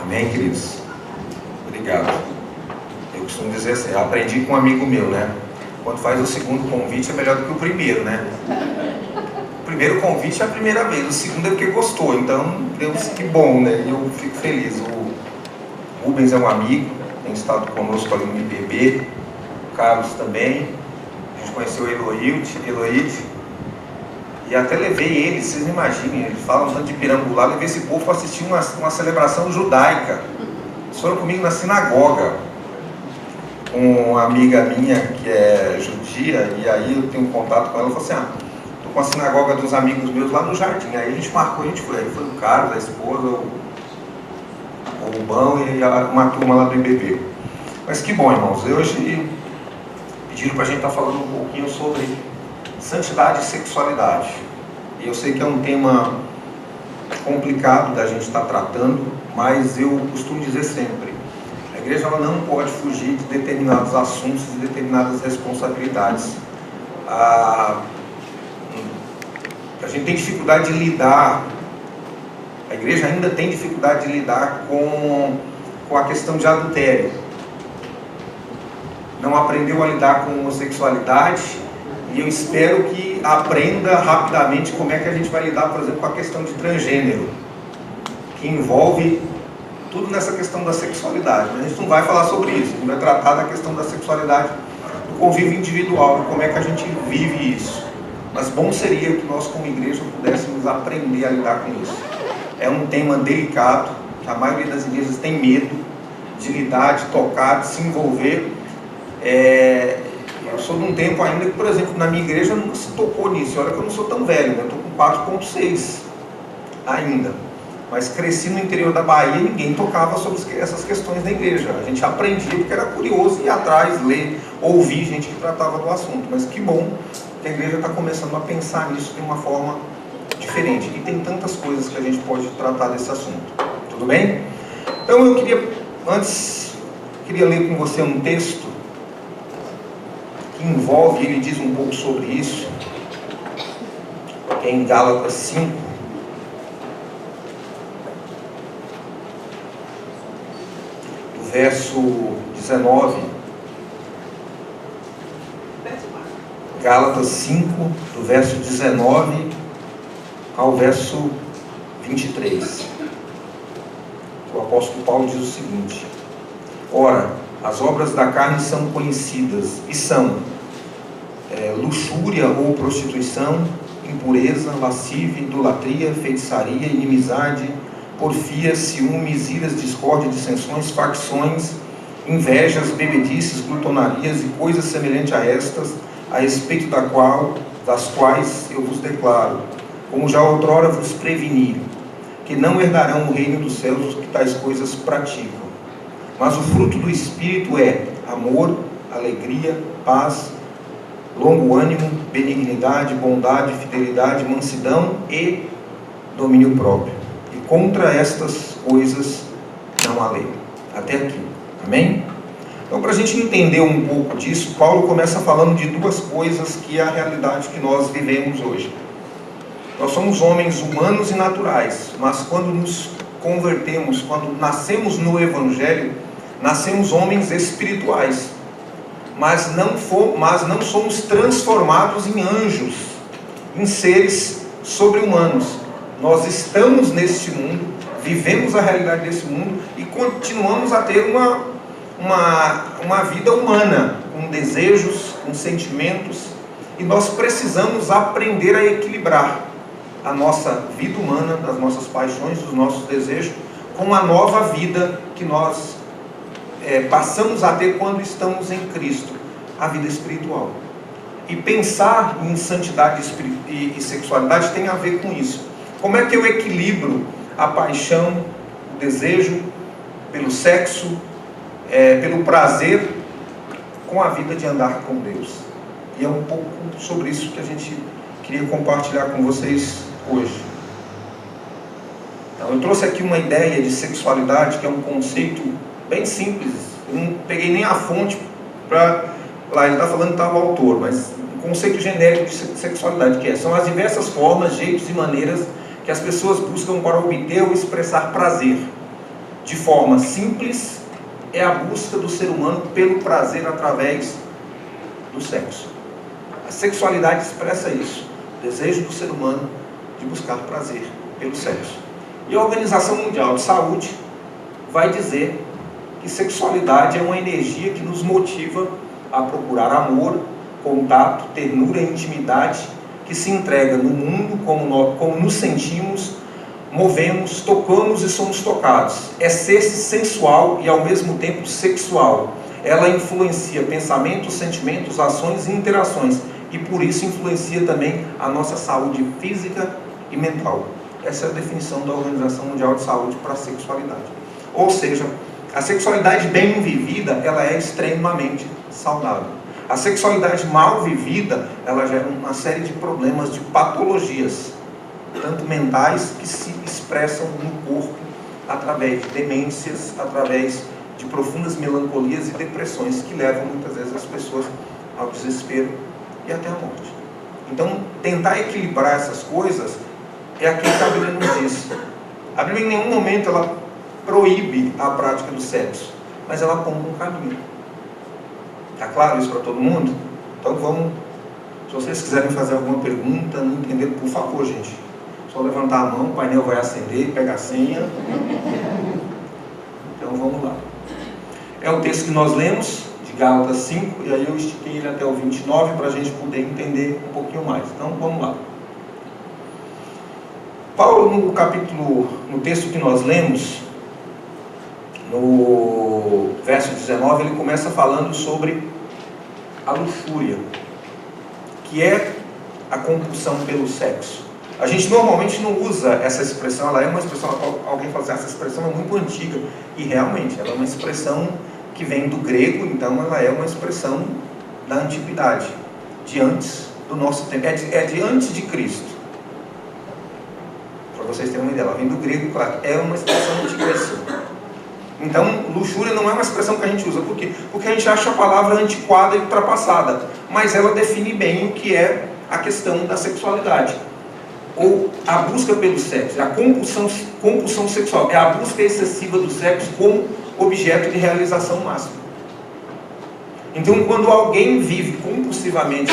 Amém, queridos? Obrigado. Eu costumo dizer assim, eu aprendi com um amigo meu, né? Quando faz o segundo convite é melhor do que o primeiro, né? O primeiro convite é a primeira vez, o segundo é porque gostou, então Deus, que bom, né? E eu fico feliz. O Rubens é um amigo, tem estado conosco ali no IBB, o Carlos também, a gente conheceu o Eloide, e até levei eles, vocês não imaginem, eles falam tanto de Pirambu, levei esse povo para assistir uma celebração judaica. Eles foram comigo na sinagoga, com uma amiga minha que é judia, e aí eu tenho contato com ela, ela falou assim, estou com a sinagoga dos amigos meus lá no jardim, aí a gente marcou, a gente foi, aí foi o Carlos, a esposa, o Rubão e uma turma lá do IBB. Mas que bom, irmãos, hoje pediram para a gente estar falando um pouquinho sobre santidade e sexualidade. E eu sei que é um tema complicado da gente estar tratando, mas eu costumo dizer sempre, a igreja ela não pode fugir de determinados assuntos e determinadas responsabilidades. A gente tem dificuldade de lidar, a igreja ainda tem dificuldade de lidar com a questão de adultério. Não aprendeu a lidar com homossexualidade, e eu espero que aprenda rapidamente como é que a gente vai lidar, por exemplo, com a questão de transgênero, que envolve tudo nessa questão da sexualidade. Mas a gente não vai falar sobre isso, a gente vai tratar da questão da sexualidade, do convívio individual, como é que a gente vive isso. Mas bom seria que nós, como igreja, pudéssemos aprender a lidar com isso. É um tema delicado, que a maioria das igrejas tem medo de lidar, de tocar, de se envolver. Eu sou de um tempo ainda que, por exemplo, na minha igreja nunca se tocou nisso. Olha que eu não sou tão velho, né? Eu estou com 4,6 ainda. Mas cresci no interior da Bahia e ninguém tocava sobre essas questões da igreja. A gente aprendia porque era curioso, ir atrás, ler, ouvir gente que tratava do assunto. Mas que bom que a igreja está começando a pensar nisso de uma forma diferente. E tem tantas coisas que a gente pode tratar desse assunto. Tudo bem? Então eu queria ler com você um texto que envolve, ele diz um pouco sobre isso, que é em Gálatas 5, do verso 19. Gálatas 5, do verso 19 ao verso 23. O apóstolo Paulo diz o seguinte: ora, as obras da carne são conhecidas, e são luxúria ou prostituição, impureza, lascívia, idolatria, feitiçaria, inimizade, porfia, ciúmes, iras, discórdia, dissensões, facções, invejas, bebedices, glutonarias e coisas semelhantes a estas, a respeito das quais eu vos declaro, como já outrora vos preveni, que não herdarão o reino dos céus os que tais coisas praticam. Mas o fruto do Espírito é amor, alegria, paz, longo ânimo, benignidade, bondade, fidelidade, mansidão e domínio próprio. E contra estas coisas não há lei. Até aqui. Amém? Então, para a gente entender um pouco disso, Paulo começa falando de duas coisas que é a realidade que nós vivemos hoje. Nós somos homens humanos e naturais, mas quando nos convertemos, quando nascemos no Evangelho, nascemos homens espirituais, mas não somos transformados em anjos, em seres sobre-humanos. Nós estamos neste mundo, vivemos a realidade desse mundo e continuamos a ter uma vida humana, com desejos, com sentimentos, e nós precisamos aprender a equilibrar a nossa vida humana, as nossas paixões, os nossos desejos, com a nova vida que nós passamos a ter quando estamos em Cristo, a vida espiritual. E pensar em santidade e sexualidade tem a ver com isso. Como é que eu equilibro a paixão, o desejo pelo sexo, pelo prazer, com a vida de andar com Deus? E é um pouco sobre isso que a gente queria compartilhar com vocês hoje. Então, eu trouxe aqui uma ideia de sexualidade que é um conceito bem simples. Eu não peguei nem a fonte para lá, ele está falando que estava o autor, mas o conceito genérico de sexualidade, que são as diversas formas, jeitos e maneiras que as pessoas buscam para obter ou expressar prazer. de forma simples, é a busca do ser humano pelo prazer através do sexo. A sexualidade expressa isso, o desejo do ser humano de buscar prazer pelo sexo. E a Organização Mundial de Saúde vai dizer que sexualidade é uma energia que nos motiva a procurar amor, contato, ternura e intimidade, que se entrega no mundo como nos sentimos, movemos, tocamos e somos tocados. É ser-se sensual e ao mesmo tempo sexual. Ela influencia pensamentos, sentimentos, ações e interações, e por isso influencia também a nossa saúde física e mental. Essa é a definição da Organização Mundial de Saúde para a sexualidade. Ou seja, a sexualidade bem vivida, ela é extremamente saudável. A sexualidade mal vivida, ela gera uma série de problemas, de patologias, tanto mentais, que se expressam no corpo através de demências, através de profundas melancolias e depressões, que levam muitas vezes as pessoas ao desespero e até à morte. Então, tentar equilibrar essas coisas é aquilo que a Bíblia nos diz. A Bíblia em nenhum momento ela proíbe a prática do sexo, mas ela aponta um caminho. Está claro isso para todo mundo? Então vamos, se vocês quiserem fazer alguma pergunta, não entender, por favor, gente, só levantar a mão, o painel vai acender, pega a senha. Então vamos lá. É o texto que nós lemos, de Gálatas 5, e aí eu estiquei ele até o 29 para a gente poder entender um pouquinho mais. Então vamos lá. Paulo, no texto que nós lemos, no verso 19, ele começa falando sobre a luxúria, que é a compulsão pelo sexo. A gente normalmente não usa essa expressão, ela é uma expressão, alguém fala assim, essa expressão é muito antiga, e realmente, ela é uma expressão que vem do grego, então ela é uma expressão da antiguidade, de antes do nosso tempo, é de antes de Cristo. Para vocês terem uma ideia, ela vem do grego, claro, é uma expressão antiga. Então, luxúria não é uma expressão que a gente usa. Por quê? Porque a gente acha a palavra antiquada e ultrapassada. Mas ela define bem o que é a questão da sexualidade. Ou a busca pelo sexo, a compulsão sexual. É a busca excessiva do sexo como objeto de realização máxima. Então, quando alguém vive compulsivamente,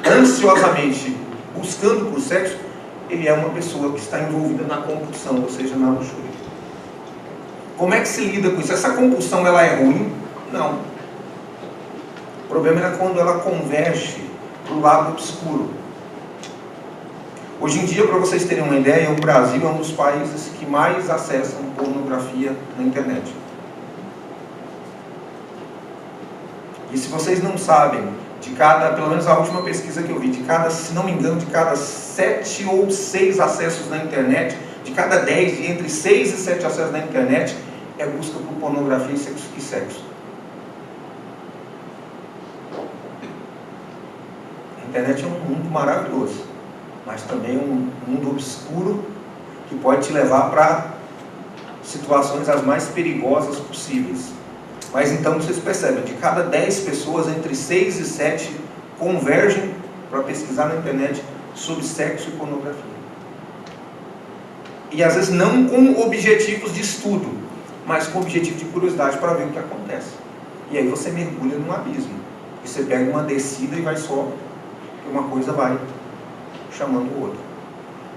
ansiosamente, buscando por sexo, ele é uma pessoa que está envolvida na compulsão, ou seja, na luxúria. Como é que se lida com isso? Essa compulsão, ela é ruim? Não. O problema é quando ela converge para o lado obscuro. Hoje em dia, para vocês terem uma ideia, o Brasil é um dos países que mais acessam pornografia na internet. E se vocês não sabem, pelo menos a última pesquisa que eu vi, se não me engano, de cada 7 ou 6 acessos na internet, de cada 10, entre 6 e 7 acessos na internet, é busca por pornografia e sexo. A internet é um mundo maravilhoso, mas também um mundo obscuro que pode te levar para situações as mais perigosas possíveis. Mas então vocês percebem, de cada 10 pessoas, entre 6 e 7 convergem para pesquisar na internet sobre sexo e pornografia. E às vezes não com objetivos de estudo, mas com objetivo de curiosidade para ver o que acontece. E aí você mergulha num abismo. E você pega uma descida e vai só, e uma coisa vai chamando o outro.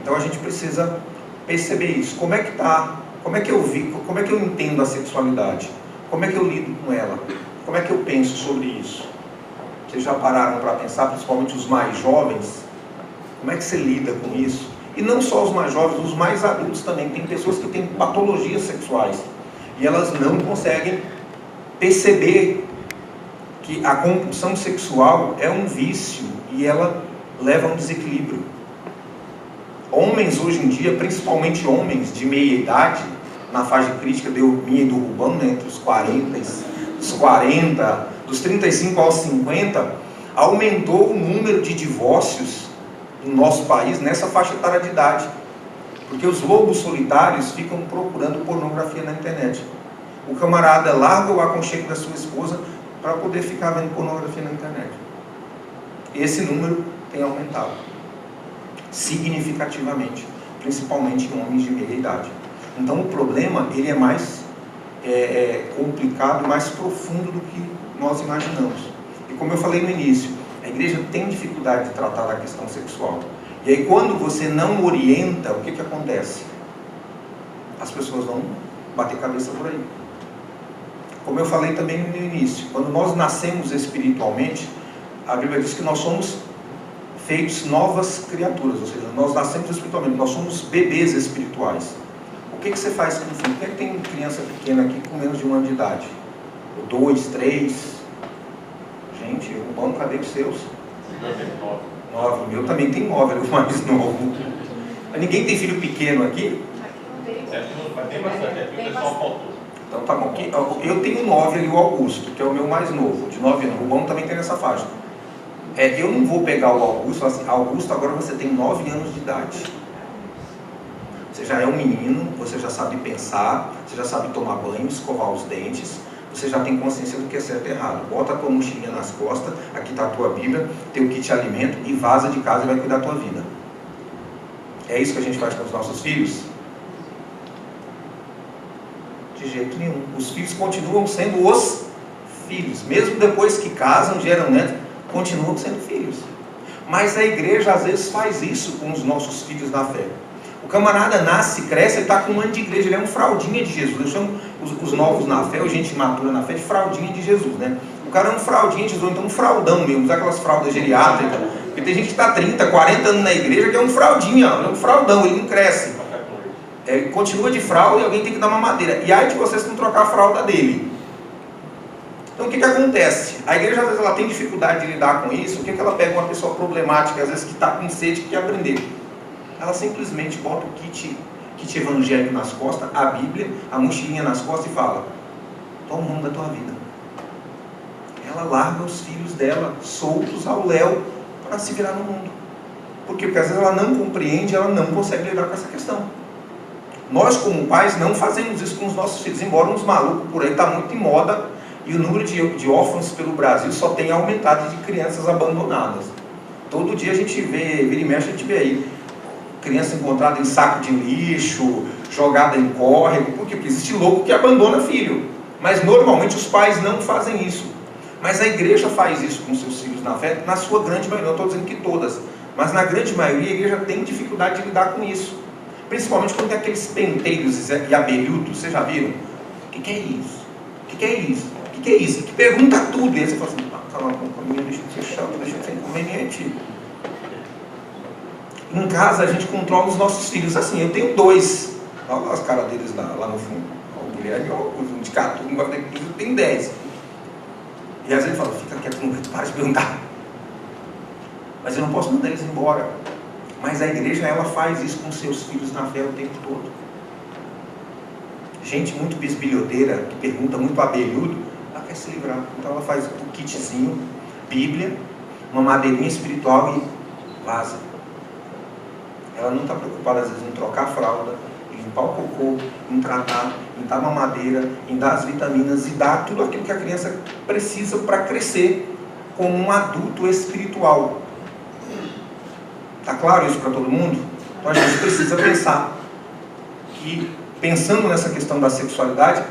Então a gente precisa perceber isso. Como é que eu entendo a sexualidade? Como é que eu lido com ela? Como é que eu penso sobre isso? Vocês já pararam para pensar, principalmente os mais jovens? Como é que você lida com isso? E não só os mais jovens, os mais adultos também. Tem pessoas que têm patologias sexuais e elas não conseguem perceber que a compulsão sexual é um vício e ela leva a um desequilíbrio. Homens hoje em dia, principalmente homens de meia idade, na faixa crítica minha e do Rubão, né, entre os 40, dos 35 aos 50, aumentou o número de divórcios no nosso país nessa faixa etária de idade, porque os lobos solitários ficam procurando pornografia na internet. O camarada larga o aconchego da sua esposa para poder ficar vendo pornografia na internet. Esse número tem aumentado significativamente, principalmente em homens de meia idade. Então o problema ele é mais complicado, mais profundo do que nós imaginamos. E como eu falei no início, a igreja tem dificuldade de tratar da questão sexual. E aí quando você não orienta, o que acontece? As pessoas vão bater cabeça por aí. Como eu falei também no início, quando nós nascemos espiritualmente, a Bíblia diz que nós somos feitos novas criaturas, ou seja, nós nascemos espiritualmente, nós somos bebês espirituais. O que você faz com o filho? Por que tem criança pequena aqui com menos de 1 ano de idade? Ou 2, 3? Gente, o bom, cadê os seus? 9. O meu também tem 9, ele é o mais novo. Ninguém tem filho pequeno aqui? Tem bastante, aqui o pessoal faltou. Então tá bom. Eu tenho 9 ali, o Augusto, que é o meu mais novo, de 9 anos. O bom também tem nessa faixa. Eu não vou pegar o Augusto e falar assim, Augusto, agora você tem 9 anos de idade. Você já é um menino, você já sabe pensar, você já sabe tomar banho, escovar os dentes, você já tem consciência do que é certo e errado. Bota a tua mochilinha nas costas, aqui está a tua Bíblia, teu kit de alimento e vaza de casa e vai cuidar da tua vida. É isso que a gente faz com os nossos filhos? De jeito nenhum. Os filhos continuam sendo os filhos. Mesmo depois que casam, geram netos, continuam sendo filhos. Mas a igreja às vezes faz isso com os nossos filhos na fé. O camarada nasce, cresce, ele está com um ano de igreja, ele é um fraldinha de Jesus. Eu chamo os novos na fé, ou gente matura na fé, de fraldinha de Jesus, né? O cara é um fraldinha de Jesus, então um fraldão mesmo, usar aquelas fraldas geriátricas. Porque tem gente que está 30, 40 anos na igreja que é um fraldinha, é um fraldão, ele não cresce. Ele continua de fralda e alguém tem que dar uma madeira. E aí de vocês não trocar a fralda dele. Então o que acontece? A igreja às vezes ela tem dificuldade de lidar com isso. O que ela pega uma pessoa problemática, às vezes que está com sede, que quer aprender? Ela simplesmente bota o kit evangélico nas costas, a Bíblia, a mochilinha nas costas e fala, toma o rumo da tua vida. Ela larga os filhos dela soltos ao léu para se virar no mundo. Por quê? Porque às vezes ela não compreende, ela não consegue lidar com essa questão. Nós como pais não fazemos isso com os nossos filhos, embora uns malucos por aí está muito em moda e o número de órfãos pelo Brasil só tem aumentado, de crianças abandonadas. Todo dia a gente vê, vira e mexe, a gente vê aí criança encontrada em saco de lixo, jogada em córrego. Por quê? Porque existe louco que abandona filho, mas normalmente os pais não fazem isso. Mas a igreja faz isso com seus filhos na fé, na sua grande maioria, não estou dizendo que todas, mas na grande maioria a igreja tem dificuldade de lidar com isso. Principalmente quando tem aqueles penteiros e abelhudos, vocês já viram? O que é isso? O que é isso? O que é isso? Que pergunta tudo. E aí você fala assim, calma, deixa de ser chato, deixa de ser inconveniente. Em casa a gente controla os nossos filhos assim. Eu tenho 2. Olha as caras deles lá no fundo. O Guilherme, o de 14, eu tenho 10. E às vezes ele fala, fica quieto, não para de perguntar. Mas eu não posso mandar eles embora. Mas a igreja, ela faz isso com seus filhos na fé o tempo todo. Gente muito bisbilhoteira, que pergunta muito abelhudo, ela quer se livrar. Então ela faz o kitzinho, Bíblia, uma madeirinha espiritual e vaza. Ela não está preocupada, às vezes, em trocar a fralda, em limpar o cocô, em tratar, em dar uma madeira, em dar as vitaminas e dar tudo aquilo que a criança precisa para crescer como um adulto espiritual. Está claro isso para todo mundo? Então a gente precisa pensar que, pensando nessa questão da sexualidade,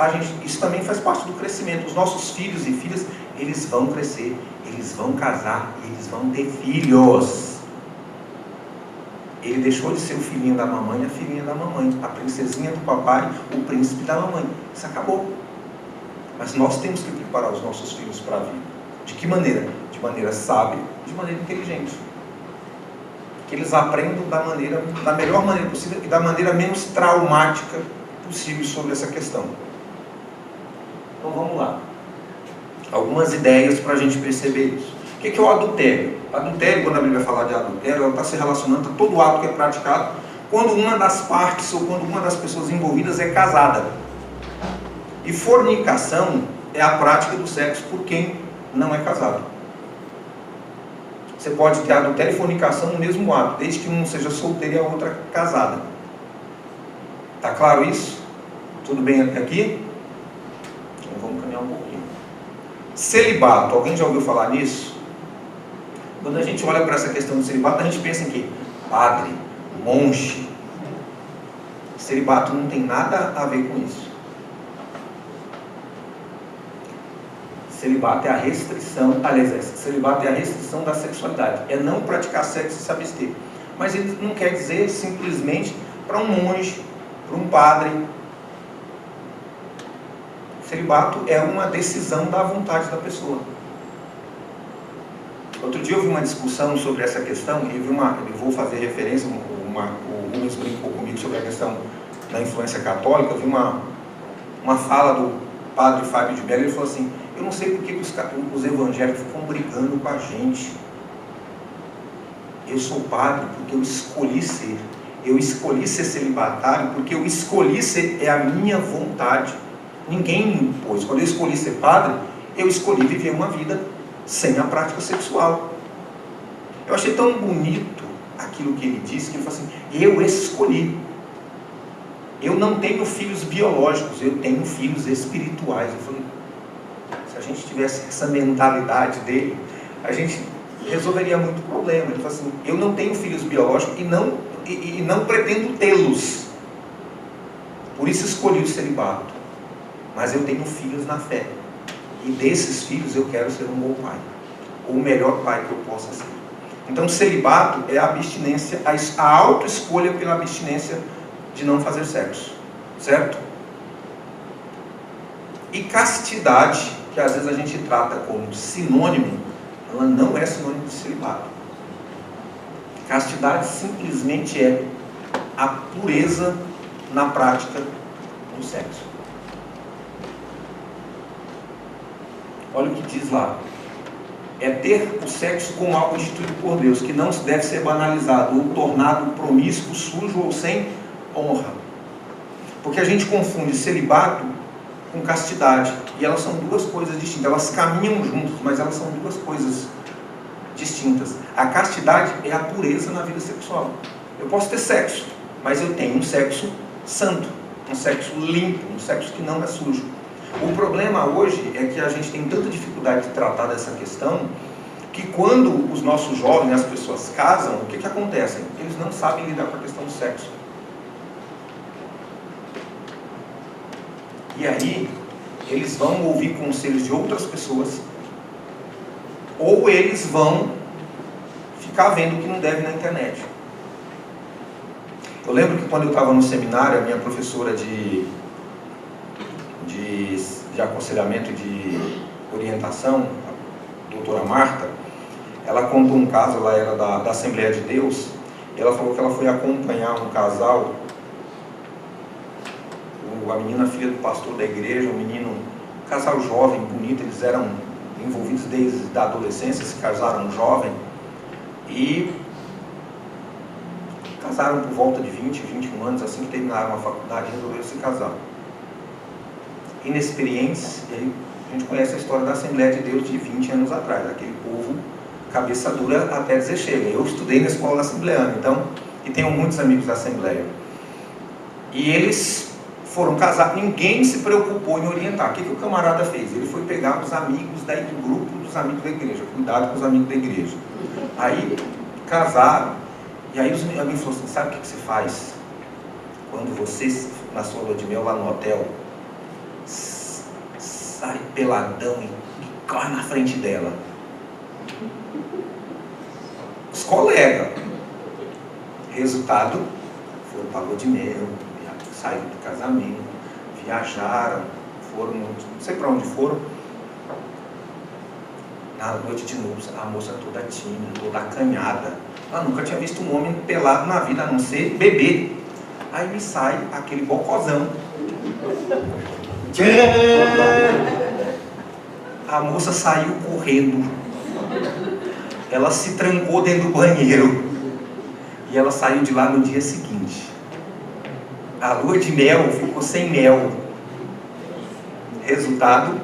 isso também faz parte do crescimento. Os nossos filhos e filhas, eles vão crescer, eles vão casar, eles vão ter filhos. Ele deixou de ser o filhinho da mamãe, a filhinha da mamãe, a princesinha do papai, o príncipe da mamãe. Isso acabou. Mas nós temos que preparar os nossos filhos para a vida. De que maneira? De maneira sábia, de maneira inteligente. Que eles aprendam da melhor maneira possível e da maneira menos traumática possível sobre essa questão. Então vamos lá. Algumas ideias para a gente perceber isso. O que é o adultério? Adultério, quando a Bíblia fala de adultério, ela está se relacionando a todo ato que é praticado quando uma das partes ou quando uma das pessoas envolvidas é casada. E fornicação é a prática do sexo por quem não é casado. Você pode ter adultério e fornicação no mesmo ato, desde que um seja solteiro e a outra casada. Está claro isso? Tudo bem até aqui? Então vamos caminhar um pouquinho. Celibato, alguém já ouviu falar nisso? Quando a gente olha para essa questão do celibato, a gente pensa em quê? Padre, monge. Celibato não tem nada a ver com isso. Celibato é a restrição, aliás, celibato é a restrição da sexualidade, é não praticar sexo e se abster. Mas ele não quer dizer simplesmente para um monge, para um padre. Celibato é uma decisão da vontade da pessoa. Outro dia eu vi uma discussão sobre essa questão, e eu vou fazer referência, o Rubens brincou comigo sobre a questão da influência católica. Eu vi uma fala do padre Fábio de Mello. Ele falou assim: eu não sei por que os evangélicos ficam brigando com a gente. Eu sou padre porque eu escolhi ser. Eu escolhi ser celibatário porque eu escolhi ser, é a minha vontade. Ninguém me impôs. Quando eu escolhi ser padre, eu escolhi viver uma vida sem a prática sexual. Eu achei tão bonito aquilo que ele disse, que ele falou assim: eu escolhi. Eu não tenho filhos biológicos, eu tenho filhos espirituais. Eu falei, se a gente tivesse essa mentalidade dele, a gente resolveria muito problema. Ele falou assim: eu não tenho filhos biológicos e não pretendo tê-los. Por isso escolhi o celibato. Mas eu tenho filhos na fé. E desses filhos eu quero ser um bom pai. Ou o melhor pai que eu possa ser. Então o celibato é a abstinência, a autoescolha pela abstinência de não fazer sexo. Certo? E castidade, que às vezes a gente trata como sinônimo, ela não é sinônimo de celibato. Castidade simplesmente é a pureza na prática do sexo. Olha o que diz lá: é ter o sexo como algo instituído por Deus, que não deve ser banalizado ou tornado promíscuo, sujo ou sem honra. Porque a gente confunde celibato com castidade, e elas são duas coisas distintas. Elas caminham juntos, mas elas são duas coisas distintas. A castidade é a pureza na vida sexual. Eu posso ter sexo, mas eu tenho um sexo santo, um sexo limpo, um sexo que não é sujo. O problema hoje é que a gente tem tanta dificuldade de tratar dessa questão, que quando os nossos jovens, as pessoas casam, o que acontece? Eles não sabem lidar com a questão do sexo. E aí, eles vão ouvir conselhos de outras pessoas, ou eles vão ficar vendo o que não deve na internet. Eu lembro que quando eu estava no seminário, a minha professora de aconselhamento e de orientação, a doutora Marta, ela contou um caso. Ela era da Assembleia de Deus, e ela falou que ela foi acompanhar um casal, a menina filha do pastor da igreja, um casal jovem, bonito. Eles eram envolvidos desde a adolescência, se casaram jovem, e casaram por volta de 20, 21 anos, assim que terminaram a faculdade, resolveram se casar. Inexperientes, e aí a gente conhece a história da Assembleia de Deus de 20 anos atrás, aquele povo cabeça dura até dizer chega. Eu estudei na escola assembleana, então, e tenho muitos amigos da Assembleia. E eles foram casar, ninguém se preocupou em orientar. O que o camarada fez? Ele foi pegar os amigos do grupo dos amigos da igreja, cuidado com os amigos da igreja. Aí, casaram, e aí os amigos falaram assim: sabe o que você faz quando você, na sua lua de mel lá no hotel, sai peladão e corre na frente dela? Os colegas. Resultado, foram para a lua de mel, saíram do casamento, viajaram, foram, não sei para onde foram. Na noite de núpcias, a moça toda tímida, toda acanhada. Ela nunca tinha visto um homem pelado na vida, a não ser bebê. Aí me sai aquele bocozão. A moça saiu correndo. Ela se trancou dentro do banheiro. E ela saiu de lá no dia seguinte. A lua de mel ficou sem mel. Resultado,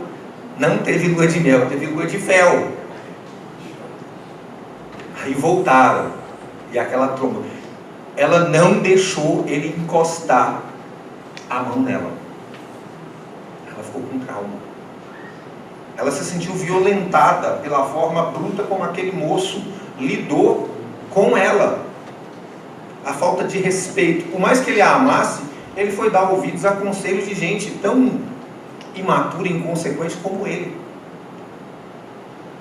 não teve lua de mel, teve lua de fel. Aí voltaram. E aquela tromba. Ela não deixou ele encostar a mão nela. Ela ficou com trauma. Ela se sentiu violentada pela forma bruta como aquele moço lidou com ela. A falta de respeito. Por mais que ele a amasse, ele foi dar ouvidos a conselhos de gente tão imatura e inconsequente como ele.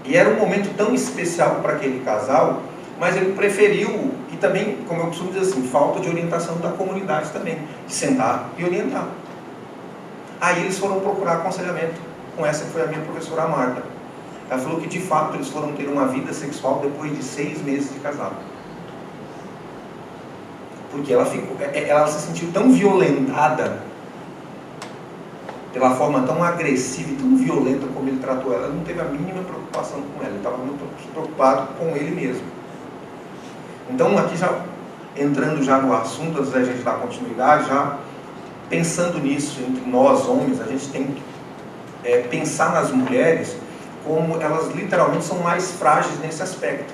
E era um momento tão especial para aquele casal, mas ele preferiu, e também, como eu costumo dizer assim, falta de orientação da comunidade também, de sentar e orientar. Aí eles foram procurar aconselhamento com essa que foi a minha professora Marta. Ela falou que de fato eles foram ter uma vida sexual depois de 6 meses de casado. Porque ela se sentiu tão violentada, pela forma tão agressiva e tão violenta como ele tratou ela, não teve a mínima preocupação com ela, ele estava muito preocupado com ele mesmo. Então, aqui já entrando já no assunto, antes da gente dar continuidade, já pensando nisso, entre nós homens, a gente tem que pensar nas mulheres como elas literalmente são mais frágeis nesse aspecto.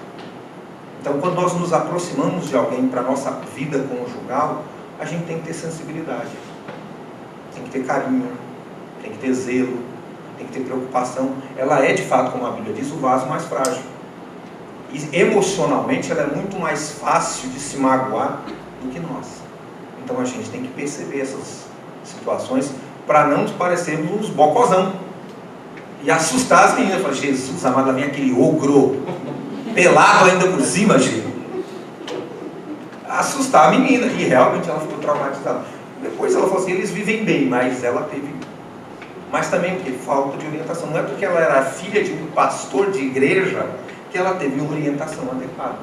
Então, quando nós nos aproximamos de alguém para a nossa vida conjugal, a gente tem que ter sensibilidade, tem que ter carinho, tem que ter zelo, tem que ter preocupação. Ela é, de fato, como a Bíblia diz, o vaso mais frágil. E emocionalmente ela é muito mais fácil de se magoar do que nós. Então a gente tem que perceber essas situações para não nos parecermos uns bocozão e assustar as meninas. Falar, Jesus amado, lá vem aquele ogro pelado ainda por cima, gente. Assustar a menina. E realmente ela ficou traumatizada. Depois ela falou assim, eles vivem bem, mas ela teve... Mas também porque falta de orientação. Não é porque ela era filha de um pastor de igreja que ela teve uma orientação adequada.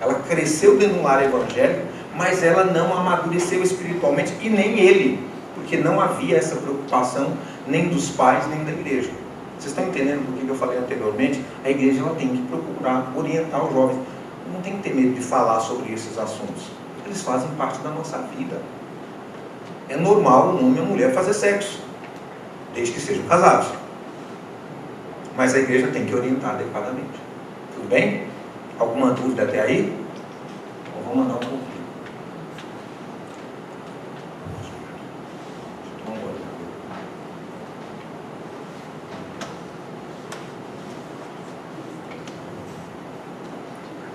Ela cresceu dentro do lar evangélico, mas ela não amadureceu espiritualmente, e nem ele, porque não havia essa preocupação nem dos pais, nem da igreja. Vocês estão entendendo do que eu falei anteriormente? A igreja ela tem que procurar orientar os jovens. Não tem que ter medo de falar sobre esses assuntos. Eles fazem parte da nossa vida. É normal um homem e uma mulher fazer sexo, desde que sejam casados. Mas a igreja tem que orientar adequadamente. Tudo bem? Alguma dúvida até aí? Ou vou mandar um pouquinho.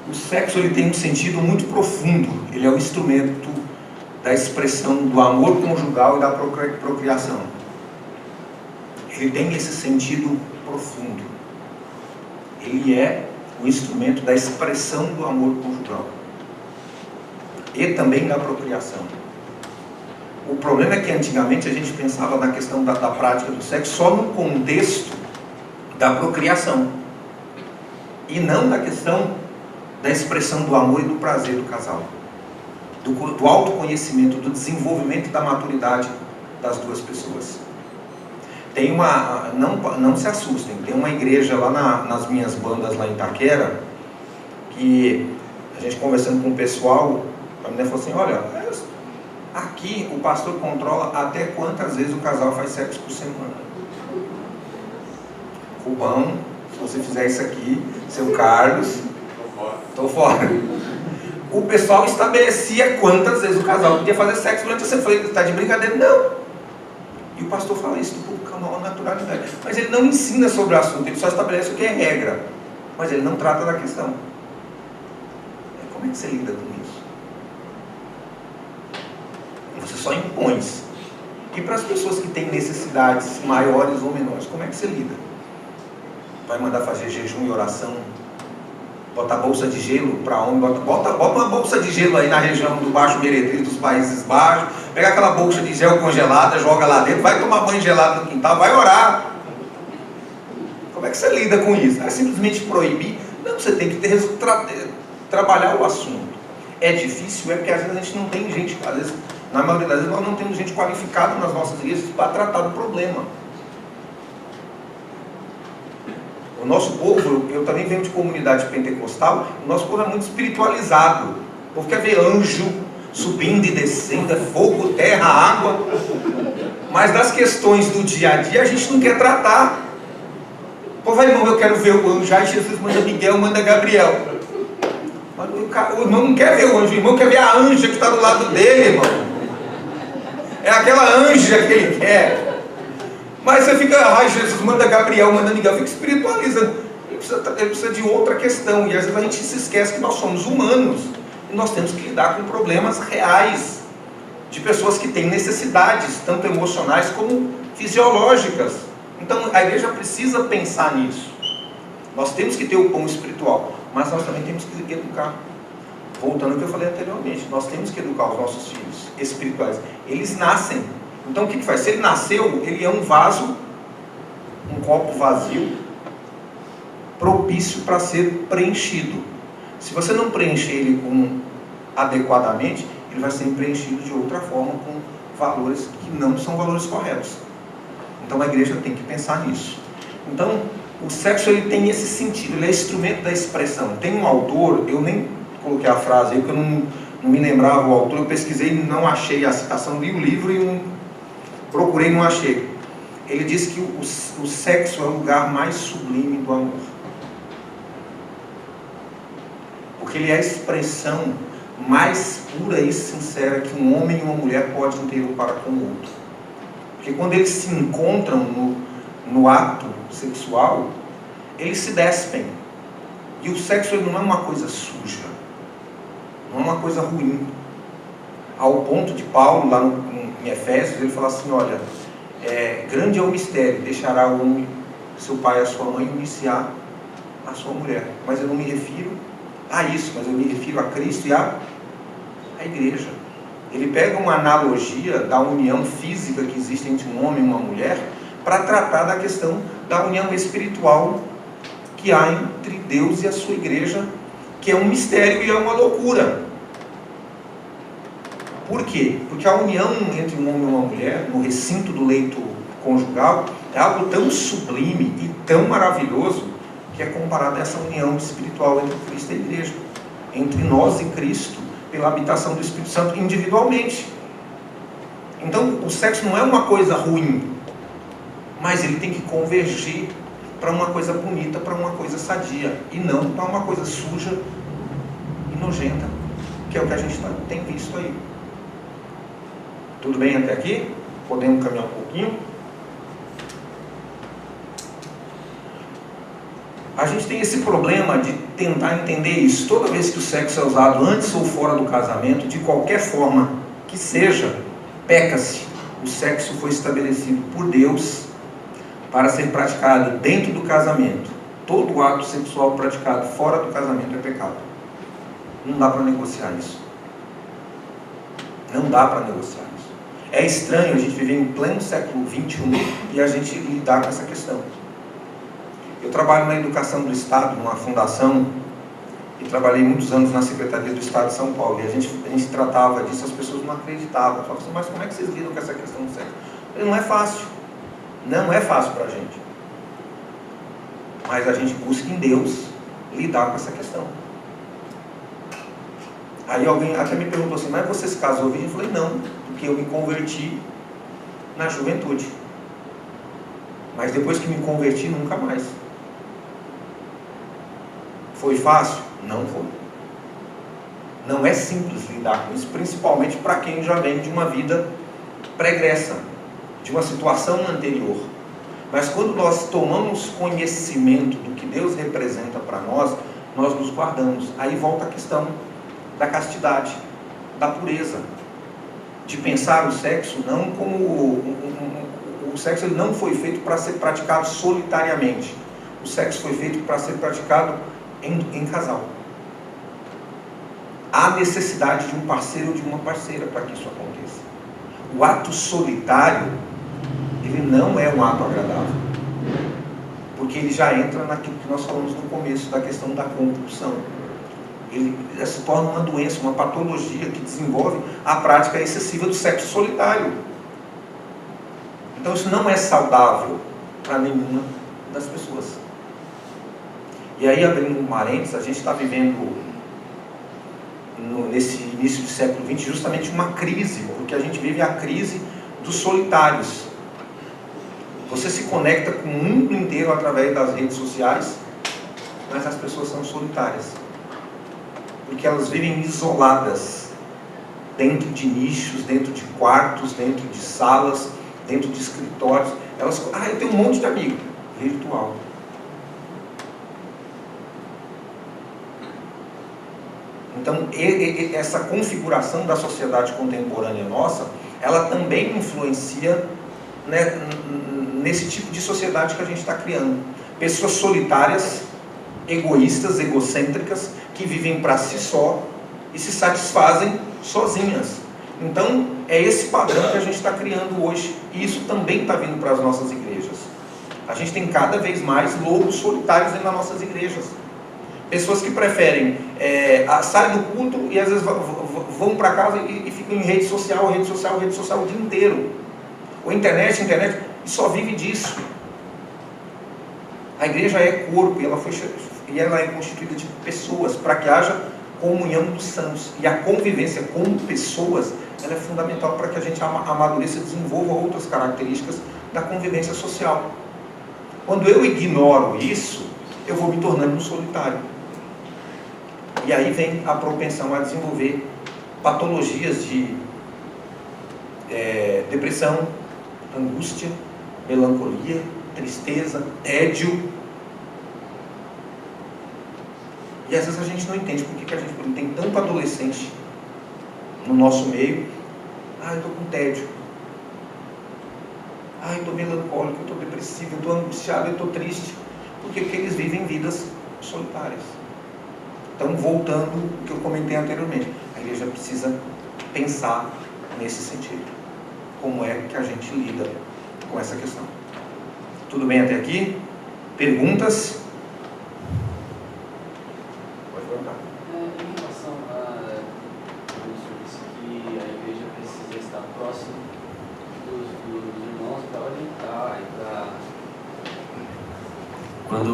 O sexo ele tem um sentido muito profundo. Ele é o instrumento da expressão do amor conjugal e da procriação. Ele tem esse sentido profundo. Ele é o instrumento da expressão do amor conjugal e também da procriação. O problema é que antigamente a gente pensava na questão da prática do sexo só no contexto da procriação e não na questão da expressão do amor e do prazer do casal, do autoconhecimento, do desenvolvimento e da maturidade das duas pessoas. Tem uma, não se assustem, tem uma igreja lá nas minhas bandas lá em Itaquera, que a gente conversando com o pessoal, a menina falou assim, olha, aqui o pastor controla até quantas vezes o casal faz sexo por semana. Rubão, se você fizer isso aqui, seu Carlos, estou fora. O pessoal estabelecia quantas vezes o casal podia fazer sexo durante a semana. Eu falei, está de brincadeira? Não. E o pastor fala isso com uma naturalidade. Mas ele não ensina sobre o assunto, ele só estabelece o que é regra. Mas ele não trata da questão. Como é que você lida com isso? Você só impõe. E para as pessoas que têm necessidades maiores ou menores, como é que você lida? Vai mandar fazer jejum e oração? Bota bolsa de gelo para homem, bota uma bolsa de gelo aí na região do Baixo Meretriz, dos Países Baixos, pega aquela bolsa de gel congelada, joga lá dentro, vai tomar banho gelado no quintal, vai orar. Como é que você lida com isso? É simplesmente proibir? Não, você tem que trabalhar o assunto. É difícil, é porque às vezes a gente não tem gente, às vezes, na maioria das vezes nós não temos gente qualificada nas nossas igrejas para tratar do problema. O nosso povo, eu também venho de comunidade pentecostal, o nosso povo é muito espiritualizado. O povo quer ver anjo subindo e descendo, é fogo, terra, água. Mas das questões do dia a dia a gente não quer tratar. O povo vai, irmão, eu quero ver o anjo, aí Jesus manda Miguel, manda Gabriel. Mas o irmão não quer ver o anjo, o irmão quer ver a anja que está do lado dele, irmão. É aquela anja que ele quer. Mas você fica, ai, Jesus manda Gabriel, manda Miguel, fica espiritualizando. Ele precisa de outra questão. E às vezes a gente se esquece que nós somos humanos. E nós temos que lidar com problemas reais. De pessoas que têm necessidades, tanto emocionais como fisiológicas. Então a igreja precisa pensar nisso. Nós temos que ter o pão espiritual, mas nós também temos que educar. Voltando ao que eu falei anteriormente, nós temos que educar os nossos filhos espirituais. Eles nascem. Então o que faz? Se ele nasceu, ele é um vaso, um copo vazio, propício para ser preenchido. Se você não preencher ele adequadamente, ele vai ser preenchido de outra forma, com valores que não são valores corretos. Então a igreja tem que pensar nisso. Então o sexo, ele tem esse sentido, ele é instrumento da expressão. Tem um autor, eu nem coloquei a frase aí, porque eu não me lembrava o autor, eu pesquisei e não achei a citação, li o livro e procurei e não achei. Ele diz que o sexo é o lugar mais sublime do amor. Porque ele é a expressão mais pura e sincera que um homem e uma mulher podem ter um para com o outro. Porque quando eles se encontram no ato sexual, eles se despem. E o sexo, ele não é uma coisa suja, não é uma coisa ruim. Ao ponto de Paulo, lá em Efésios, ele fala assim, olha, grande é o mistério, deixará o homem, seu pai e a sua mãe, iniciar a sua mulher. Mas eu não me refiro a isso, mas eu me refiro a Cristo e a igreja. Ele pega uma analogia da união física que existe entre um homem e uma mulher, para tratar da questão da união espiritual que há entre Deus e a sua igreja, que é um mistério e é uma loucura. Por quê? Porque a união entre um homem e uma mulher, no recinto do leito conjugal, é algo tão sublime e tão maravilhoso, que é comparado a essa união espiritual entre Cristo e a igreja, entre nós e Cristo, pela habitação do Espírito Santo individualmente. Então o sexo não é uma coisa ruim, mas ele tem que convergir para uma coisa bonita, para uma coisa sadia, e não para uma coisa suja e nojenta, que é o que a gente tem visto aí. Tudo bem até aqui? Podemos caminhar um pouquinho? A gente tem esse problema de tentar entender isso. Toda vez que o sexo é usado antes ou fora do casamento, de qualquer forma que seja, peca-se. O sexo foi estabelecido por Deus para ser praticado dentro do casamento. Todo ato sexual praticado fora do casamento é pecado. Não dá para negociar isso. Não dá para negociar isso. É estranho a gente viver em pleno século XXI e a gente lidar com essa questão. Eu trabalho na educação do Estado, numa fundação, e trabalhei muitos anos na Secretaria do Estado de São Paulo, e a gente tratava disso, as pessoas não acreditavam. Falavam assim, mas como é que vocês lidam com essa questão do sexo? Não é fácil. Não é fácil para a gente. Mas a gente busca em Deus lidar com essa questão. Aí alguém até me perguntou assim, mas você se casou virgem? Eu falei, não, porque eu me converti na juventude. Mas depois que me converti, nunca mais. Foi fácil? Não foi. Não é simples lidar com isso, principalmente para quem já vem de uma vida pregressa, de uma situação anterior. Mas quando nós tomamos conhecimento do que Deus representa para nós, nós nos guardamos. Aí volta a questão da castidade, da pureza, de pensar o sexo não como o sexo, ele não foi feito para ser praticado solitariamente. O sexo foi feito para ser praticado em casal. Há necessidade de um parceiro ou de uma parceira para que isso aconteça. O ato solitário, ele não é um ato agradável, porque ele já entra naquilo que nós falamos no começo, da questão da compulsão. Ele se torna uma doença, uma patologia que desenvolve a prática excessiva do sexo solitário. Então isso não é saudável para nenhuma das pessoas. E aí, abrindo um parênteses, a gente está vivendo nesse início do século XX justamente uma crise, porque a gente vive a crise dos solitários. Você se conecta com o mundo inteiro através das redes sociais, mas as pessoas são solitárias, porque elas vivem isoladas, dentro de nichos, dentro de quartos, dentro de salas, dentro de escritórios. Elas, eu tenho um monte de amigo virtual. Então, essa configuração da sociedade contemporânea nossa, ela também influencia, né, nesse tipo de sociedade que a gente está criando. Pessoas solitárias, egoístas, egocêntricas, que vivem para si só e se satisfazem sozinhas. Então, é esse padrão que a gente está criando hoje, e isso também está vindo para as nossas igrejas. A gente tem cada vez mais lobos solitários dentro das nossas igrejas. Pessoas que preferem, saem do culto e às vezes vão para casa e ficam em rede social o dia inteiro. Ou internet, e só vive disso. A igreja é corpo e ela é constituída de pessoas, para que haja comunhão dos santos. E a convivência com pessoas, ela é fundamental para que a gente amadureça e desenvolva outras características da convivência social. Quando eu ignoro isso, eu vou me tornando um solitário. E aí vem a propensão a desenvolver patologias de depressão, angústia, melancolia, tristeza, tédio. E às vezes a gente não entende por que a gente tem tanto adolescente no nosso meio. Eu estou com tédio. Eu estou melancólico, eu estou depressivo, eu estou angustiado, eu estou triste. Porque eles vivem vidas solitárias. Então, voltando ao que eu comentei anteriormente, a igreja precisa pensar nesse sentido. Como é que a gente lida com essa questão? Tudo bem até aqui? Perguntas? Pode perguntar. Em relação a senhor disse que a igreja precisa estar próximo dos irmãos para orientar e para... Quando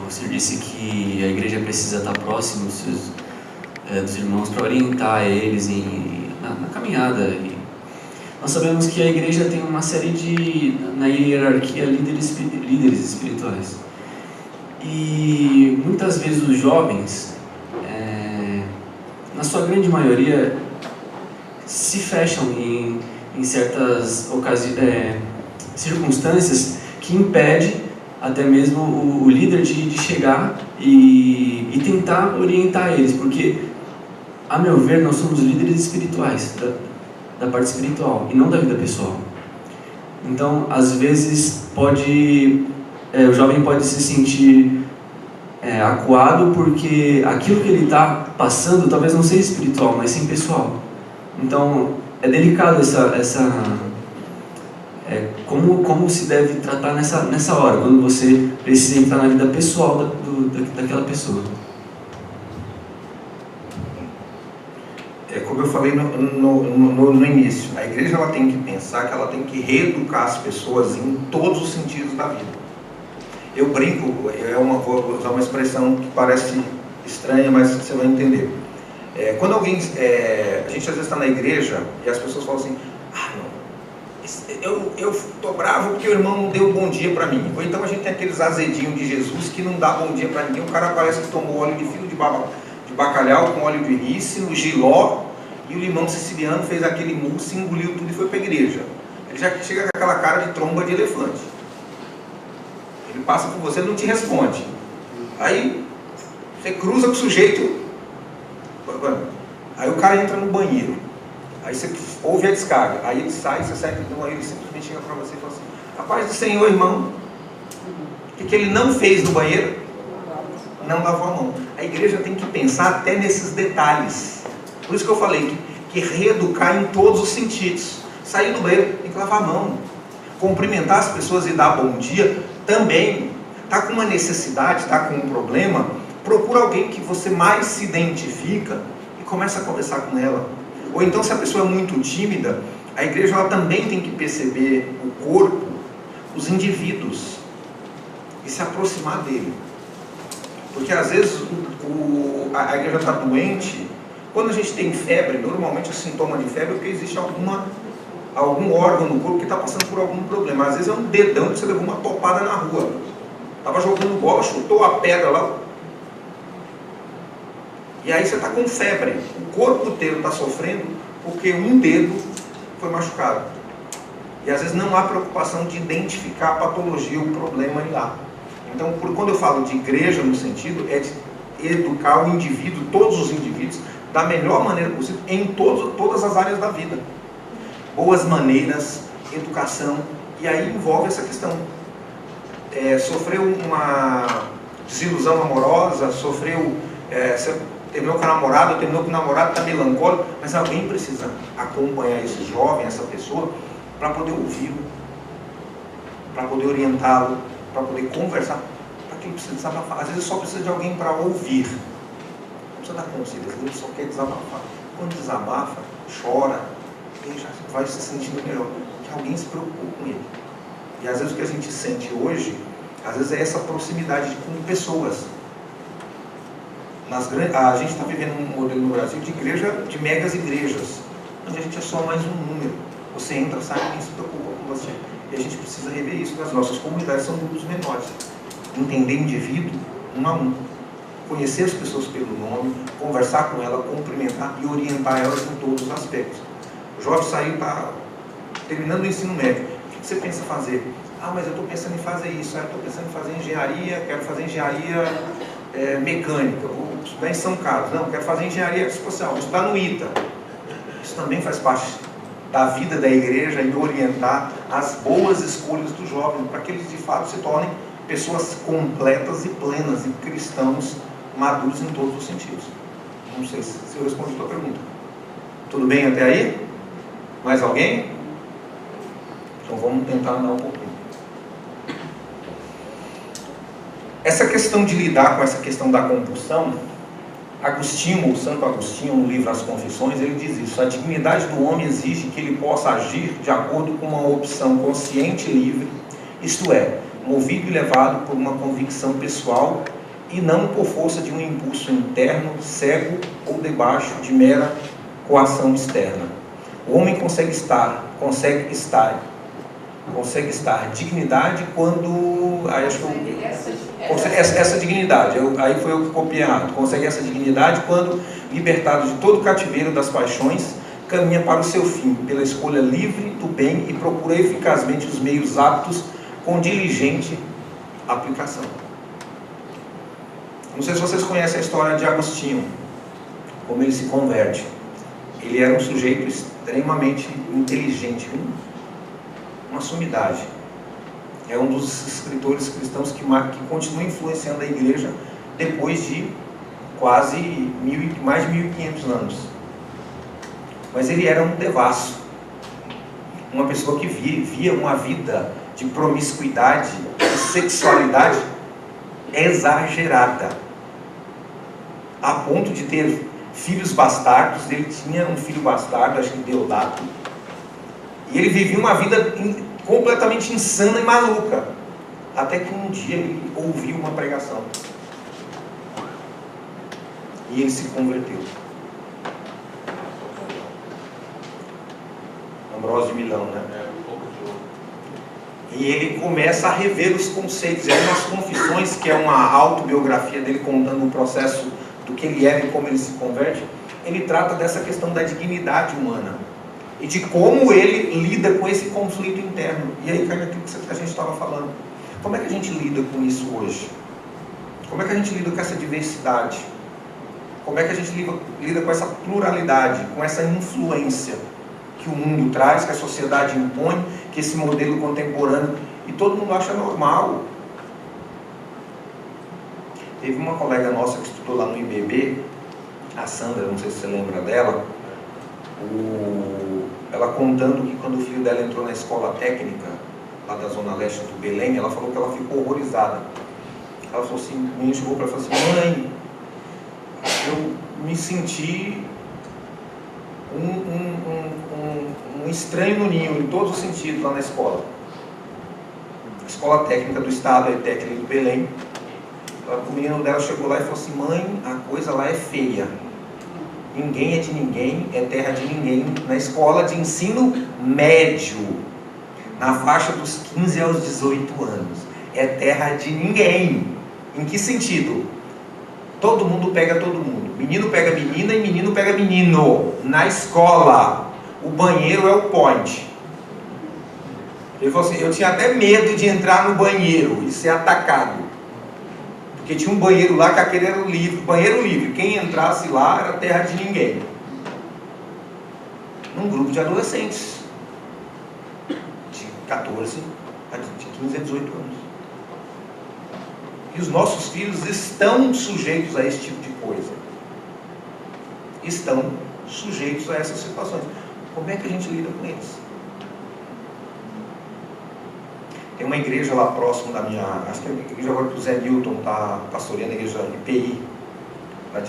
o senhor disse que a igreja precisa estar próximo dos irmãos para orientar eles na caminhada, nós sabemos que a igreja tem uma série na hierarquia, líderes espirituais. E muitas vezes os jovens, na sua grande maioria, se fecham em certas circunstâncias que impedem até mesmo o líder de chegar e tentar orientar eles, porque, a meu ver, nós somos líderes espirituais, da parte espiritual, e não da vida pessoal. Então, às vezes, o jovem pode se sentir acuado, porque aquilo que ele está passando talvez não seja espiritual, mas sim pessoal. Então, é delicado como se deve tratar nessa hora, quando você precisa entrar na vida pessoal daquela pessoa. Como eu falei no início, a igreja ela tem que pensar que ela tem que reeducar as pessoas em todos os sentidos da vida. Eu brinco, vou usar uma expressão que parece estranha, mas você vai entender. Quando a gente às vezes está na igreja e as pessoas falam assim: eu estou bravo porque o irmão não deu bom dia para mim. Ou então a gente tem aqueles azedinhos de Jesus que não dá bom dia para ninguém. O cara parece que tomou óleo de filo de bacalhau com óleo de rícino, giló, e o limão siciliano fez aquele mousse, engoliu tudo e foi para a igreja. Ele já chega com aquela cara de tromba de elefante. Ele passa por você e não te responde. Aí você cruza com o sujeito, aí o cara entra no banheiro. Aí você ouve a descarga, aí ele sai, você sai do banheiro, ele simplesmente chega para você e fala assim: a paz do Senhor, irmão. O que ele não fez no banheiro? Não lavou a mão. A igreja tem que pensar até nesses detalhes. Por isso que eu falei que reeducar em todos os sentidos. Sair do banheiro, tem que lavar a mão. Cumprimentar as pessoas e dar bom dia também. Está com uma necessidade, está com um problema, procura alguém que você mais se identifica e começa a conversar com ela. Ou então, se a pessoa é muito tímida, a igreja ela também tem que perceber o corpo, os indivíduos, e se aproximar dele. Porque às vezes a igreja está doente. Quando a gente tem febre, normalmente o sintoma de febre é porque existe algum órgão no corpo que está passando por algum problema. Às vezes é um dedão que você levou uma topada na rua. Estava jogando bola, chutou a pedra lá. E aí você está com febre. O corpo inteiro está sofrendo porque um dedo foi machucado. E às vezes não há preocupação de identificar a patologia, o problema ir lá. Então, quando eu falo de igreja no sentido, é de educar o indivíduo, todos os indivíduos, da melhor maneira possível, em todas as áreas da vida. Boas maneiras, educação, e aí envolve essa questão. Sofreu desilusão amorosa, sofreu, terminou com a namorada, terminou com o namorado, está melancólico, mas alguém precisa acompanhar esse jovem, essa pessoa, para poder ouvi-lo, para poder orientá-lo, para poder conversar, para que ele precisa desabafar. Às vezes só precisa de alguém para ouvir, não precisa dar conselho, ele só quer desabafar. Quando desabafa, chora, ele já vai se sentindo melhor, que alguém se preocupou com ele. E às vezes o que a gente sente hoje, às vezes é essa proximidade com pessoas. A gente está vivendo um modelo no Brasil de igreja, de megas igrejas, onde a gente é só mais um número. Você entra, sai, ninguém se preocupa com você. E a gente precisa rever isso nas nossas comunidades, são grupos menores. Entender o indivíduo um a um. Conhecer as pessoas pelo nome, conversar com ela, cumprimentar e orientar elas em todos os aspectos. O jovem saiu, está terminando o ensino médio. O que você pensa fazer? Ah, mas eu estou pensando em fazer isso. Eu estou pensando em fazer engenharia, quero fazer engenharia mecânica. Vou estudar em São Carlos. Não, quero fazer engenharia espacial. Vou estudar no ITA. Isso também faz parte da vida da igreja e orientar as boas escolhas do jovem, para que eles de fato se tornem pessoas completas e plenas e cristãos maduros em todos os sentidos. Não sei se eu respondi a tua pergunta. Tudo bem até aí? Mais alguém? Então vamos tentar andar um pouquinho. Essa questão de lidar com essa questão da compulsão, Agostinho, o Santo Agostinho, no livro As Confissões, ele diz isso: a dignidade do homem exige que ele possa agir de acordo com uma opção consciente e livre, isto é, movido e levado por uma convicção pessoal e não por força de um impulso interno, cego ou debaixo de mera coação externa. O homem consegue estar dignidade quando... Aí acho que essa dignidade, aí foi eu que copiei errado. Consegue essa dignidade quando, libertado de todo o cativeiro das paixões, caminha para o seu fim, pela escolha livre do bem e procura eficazmente os meios aptos com diligente aplicação. Não sei se vocês conhecem a história de Agostinho, como ele se converte. Ele era um sujeito extremamente inteligente, uma sumidade. É um dos escritores cristãos que continua influenciando a igreja depois de quase mais de 1500 anos. Mas ele era um devasso, uma pessoa que via uma vida de promiscuidade, de sexualidade exagerada, a ponto de ter filhos bastardos. Ele tinha um filho bastardo, acho que Deodato, e ele vivia uma vida completamente insana e maluca, até que um dia ele ouviu uma pregação e ele se converteu. Ambrósio de Milão, né? E ele começa a rever os conceitos. É umas confissões, que é uma autobiografia dele contando o processo do que ele era e como ele se converte. Ele trata dessa questão da dignidade humana e de como ele lida com esse conflito interno. E aí cai naquilo que a gente estava falando. Como é que a gente lida com isso hoje? Como é que a gente lida com essa diversidade? Como é que a gente lida com essa pluralidade, com essa influência que o mundo traz, que a sociedade impõe, que esse modelo contemporâneo, e todo mundo acha normal? Teve uma colega nossa que estudou lá no IBB, a Sandra, não sei se você lembra dela, ela contando que quando o filho dela entrou na escola técnica, lá da Zona Leste do Belém, ela falou que ela ficou horrorizada. Ela falou assim, o menino chegou para ela e falou assim: mãe, eu me senti um estranho no ninho, em todos os sentidos, lá na escola. Escola técnica do estado, a ETEC do Belém. O menino dela chegou lá e falou assim: mãe, a coisa lá é feia. Ninguém é de ninguém, é terra de ninguém. Na escola de ensino médio, na faixa dos 15 aos 18 anos, é terra de ninguém. Em que sentido? Todo mundo pega todo mundo. Menino pega menina e menino pega menino. Na escola, o banheiro é o point. Ele falou assim: eu tinha até medo de entrar no banheiro e ser atacado. Porque tinha um banheiro lá que aquele era livre, banheiro livre. Quem entrasse lá era terra de ninguém. Num grupo de adolescentes. De 14, de 15 a 18 anos. E os nossos filhos estão sujeitos a esse tipo de coisa. Estão sujeitos a essas situações. Como é que a gente lida com eles? Tem uma igreja lá próximo da minha... Acho que é a igreja agora que o Zé Newton está pastoreando, a igreja IPI, lá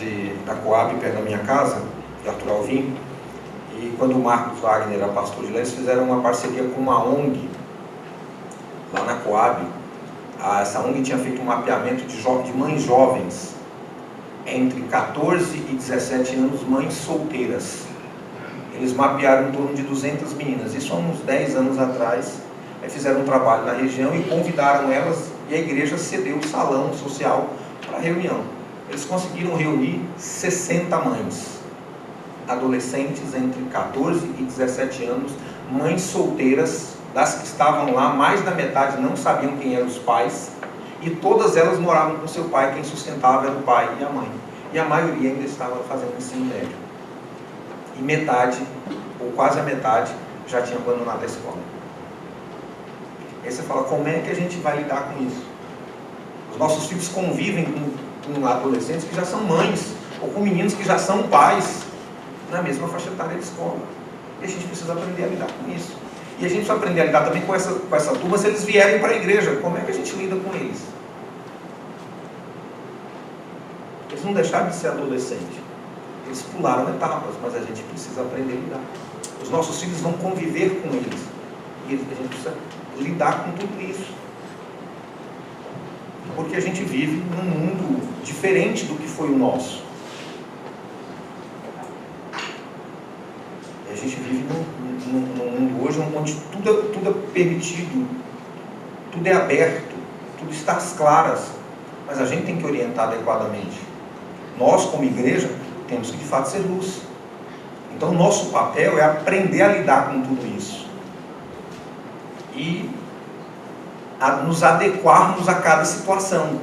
da Coab, perto da minha casa, de Arthur Alvim. E quando o Marcos Wagner era pastor de lá, eles fizeram uma parceria com uma ONG, lá na Coab. Essa ONG tinha feito um mapeamento de mães jovens, entre 14 e 17 anos, mães solteiras. Eles mapearam em torno de 200 meninas, isso há uns 10 anos atrás. Aí fizeram um trabalho na região e convidaram elas, e a igreja cedeu o salão social para a reunião. Eles conseguiram reunir 60 mães, adolescentes entre 14 e 17 anos, mães solteiras. Das que estavam lá, mais da metade não sabiam quem eram os pais, e todas elas moravam com seu pai. Quem sustentava era o pai e a mãe, e a maioria ainda estava fazendo ensino médio, e metade, ou quase a metade, já tinha abandonado a escola. Aí você fala, como é que a gente vai lidar com isso? Os nossos filhos convivem com adolescentes que já são mães, ou com meninos que já são pais, na mesma faixa etária de escola, e a gente precisa aprender a lidar com isso. E a gente precisa aprender a lidar também com essa turma se eles vierem para a igreja. Como é que a gente lida com eles? Eles não deixaram de ser adolescentes. Eles pularam etapas, mas a gente precisa aprender a lidar. Os nossos filhos vão conviver com eles. E a gente precisa lidar com tudo isso. Porque a gente vive num mundo diferente do que foi o nosso. A gente vive num mundo hoje onde tudo é permitido, tudo é aberto, tudo está às claras, mas a gente tem que orientar adequadamente. Nós, como igreja, temos que de fato ser luz. Então, o nosso papel é aprender a lidar com tudo isso e a nos adequarmos a cada situação.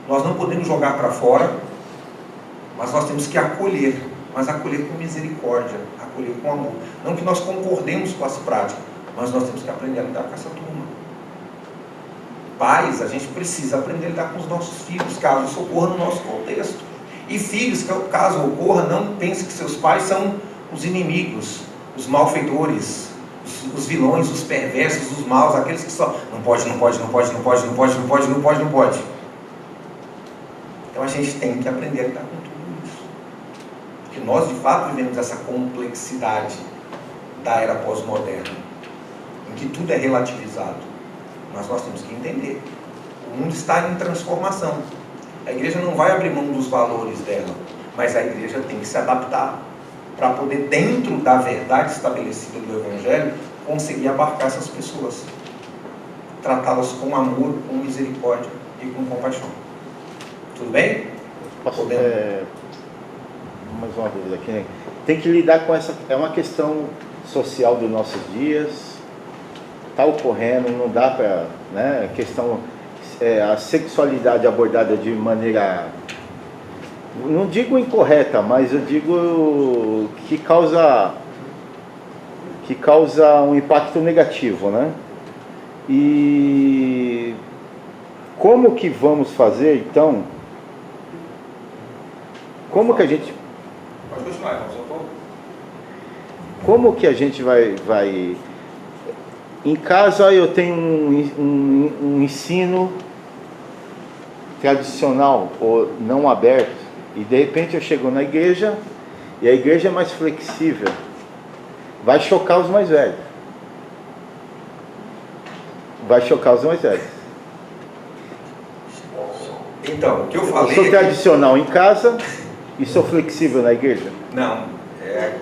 Nós não podemos jogar para fora, mas nós temos que acolher, mas acolher com misericórdia, acolher com amor. Não que nós concordemos com as práticas, mas nós temos que aprender a lidar com essa turma. Pais, a gente precisa aprender a lidar com os nossos filhos, caso isso ocorra no nosso contexto. E filhos, caso ocorra, não pense que seus pais são os inimigos, os malfeitores, os vilões, os perversos, os maus, aqueles que só não pode. Então a gente tem que aprender a lidar com tudo. Porque nós de fato vivemos essa complexidade da era pós-moderna, em que tudo é relativizado, mas nós temos que entender, o mundo está em transformação. A igreja não vai abrir mão dos valores dela, mas a igreja tem que se adaptar para poder, dentro da verdade estabelecida do Evangelho, conseguir abarcar essas pessoas, tratá-las com amor, com misericórdia e com compaixão. Tudo bem? Mais uma dúvida aqui, né? Tem que lidar com essa... É uma questão social dos nossos dias. Está ocorrendo, não dá para... Né? A questão... a sexualidade abordada de maneira... Não digo incorreta, mas eu digo que causa um impacto negativo, né? E... Como que vamos fazer, então... Como que a gente... Pode continuar, irmão, só tô... Como que a gente vai... Em casa eu tenho um ensino tradicional ou não aberto, e de repente eu chego na igreja e a igreja é mais flexível. Vai chocar os mais velhos. Então, o que eu falei... Eu sou tradicional em casa e sou flexível na igreja? Não.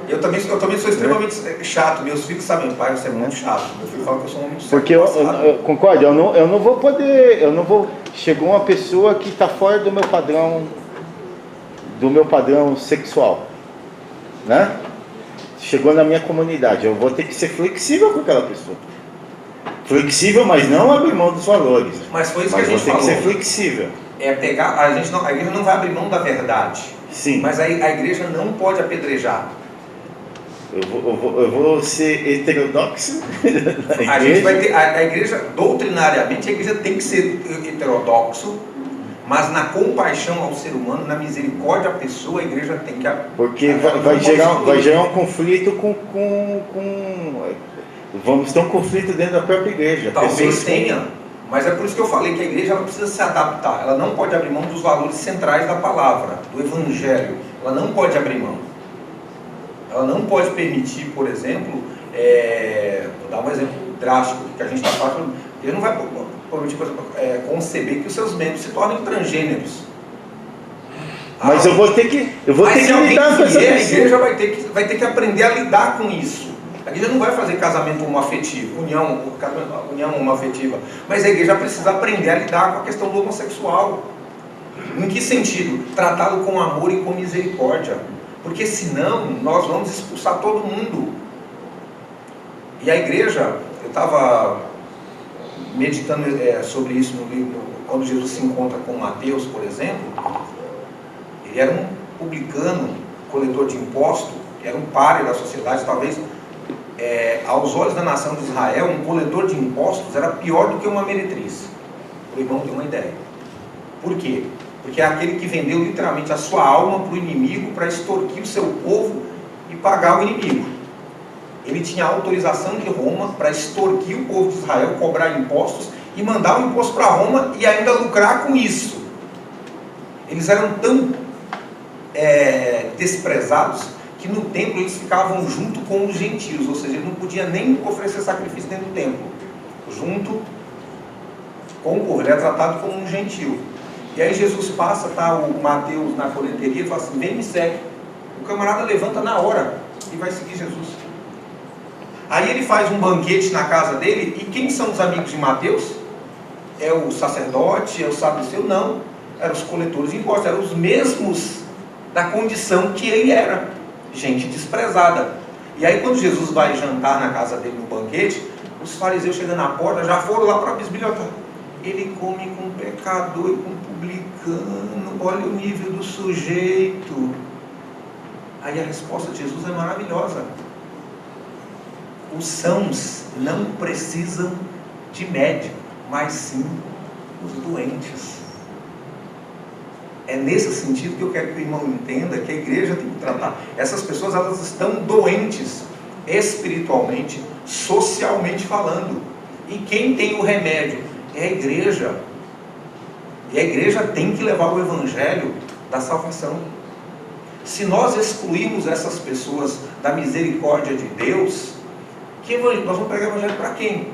Eu também sou extremamente chato. Meus filhos sabem, pai, você é muito chato. Meu filho fala que eu sou um homem chato. Porque eu concordo, eu não vou poder, chegou uma pessoa que está fora do meu padrão sexual, né? Chegou na minha comunidade, eu vou ter que ser flexível com aquela pessoa. Flexível, mas não abrir mão dos valores. Mas foi isso que a gente falou. Tem que ser flexível. A igreja não vai abrir mão da verdade. Sim. Mas a igreja não pode apedrejar. Eu vou ser heterodoxo. A igreja, doutrinariamente, a igreja tem que ser heterodoxo, Mas na compaixão ao ser humano, na misericórdia à pessoa, a igreja tem que... Porque vai gerar um conflito vamos ter um conflito dentro da própria igreja. Talvez tenha, mas é por isso que eu falei que a igreja ela precisa se adaptar. Ela não pode abrir mão dos valores centrais da palavra, do evangelho. Ela não pode abrir mão. Ela não pode permitir, por exemplo, vou dar um exemplo drástico que a gente está falando, ele não vai permitir, por exemplo, conceber que os seus membros se tornem transgêneros. Mas eu vou ter que lidar com essa pessoa. A igreja vai ter que aprender a lidar com isso. A igreja não vai fazer casamento homoafetivo, união homoafetiva, mas a igreja precisa aprender a lidar com a questão do homossexual. Em que sentido? Tratá-lo com amor e com misericórdia, porque senão nós vamos expulsar todo mundo. E a igreja, eu estava meditando sobre isso no livro, quando Jesus se encontra com Mateus, por exemplo. Ele era um publicano, coletor de impostos, era um pária da sociedade, talvez aos olhos da nação de Israel, um coletor de impostos era pior do que uma meretriz. O irmão tem uma ideia. Por quê? Porque é aquele que vendeu literalmente a sua alma para o inimigo, para extorquir o seu povo e pagar o inimigo. Ele tinha autorização de Roma para extorquir o povo de Israel, cobrar impostos e mandar o imposto para Roma e ainda lucrar com isso. Eles eram tão desprezados que no templo eles ficavam junto com os gentios, ou seja, ele não podia nem oferecer sacrifício dentro do templo, junto com o povo, ele era tratado como um gentio. E aí Jesus passa, tá o Mateus na coleteria e fala assim, vem me segue. O camarada levanta na hora e vai seguir Jesus. Aí ele faz um banquete na casa dele, e quem são os amigos de Mateus? É o sacerdote, é o saduceu? Não, eram os coletores de impostos, eram os mesmos da condição que ele era, gente desprezada. E aí quando Jesus vai jantar na casa dele no banquete, os fariseus chegando na porta já foram lá para bisbilhotar. Ele come com pecador e com publicano, olha o nível do sujeito. Aí a resposta de Jesus é maravilhosa. Os sãos não precisam de médico, mas sim os doentes. É nesse sentido que eu quero que o irmão entenda que a igreja tem que tratar. Essas pessoas, elas estão doentes espiritualmente, socialmente falando. E quem tem o remédio é a igreja. E a igreja tem que levar o evangelho da salvação. Se nós excluirmos essas pessoas da misericórdia de Deus, nós vamos pregar o evangelho para quem?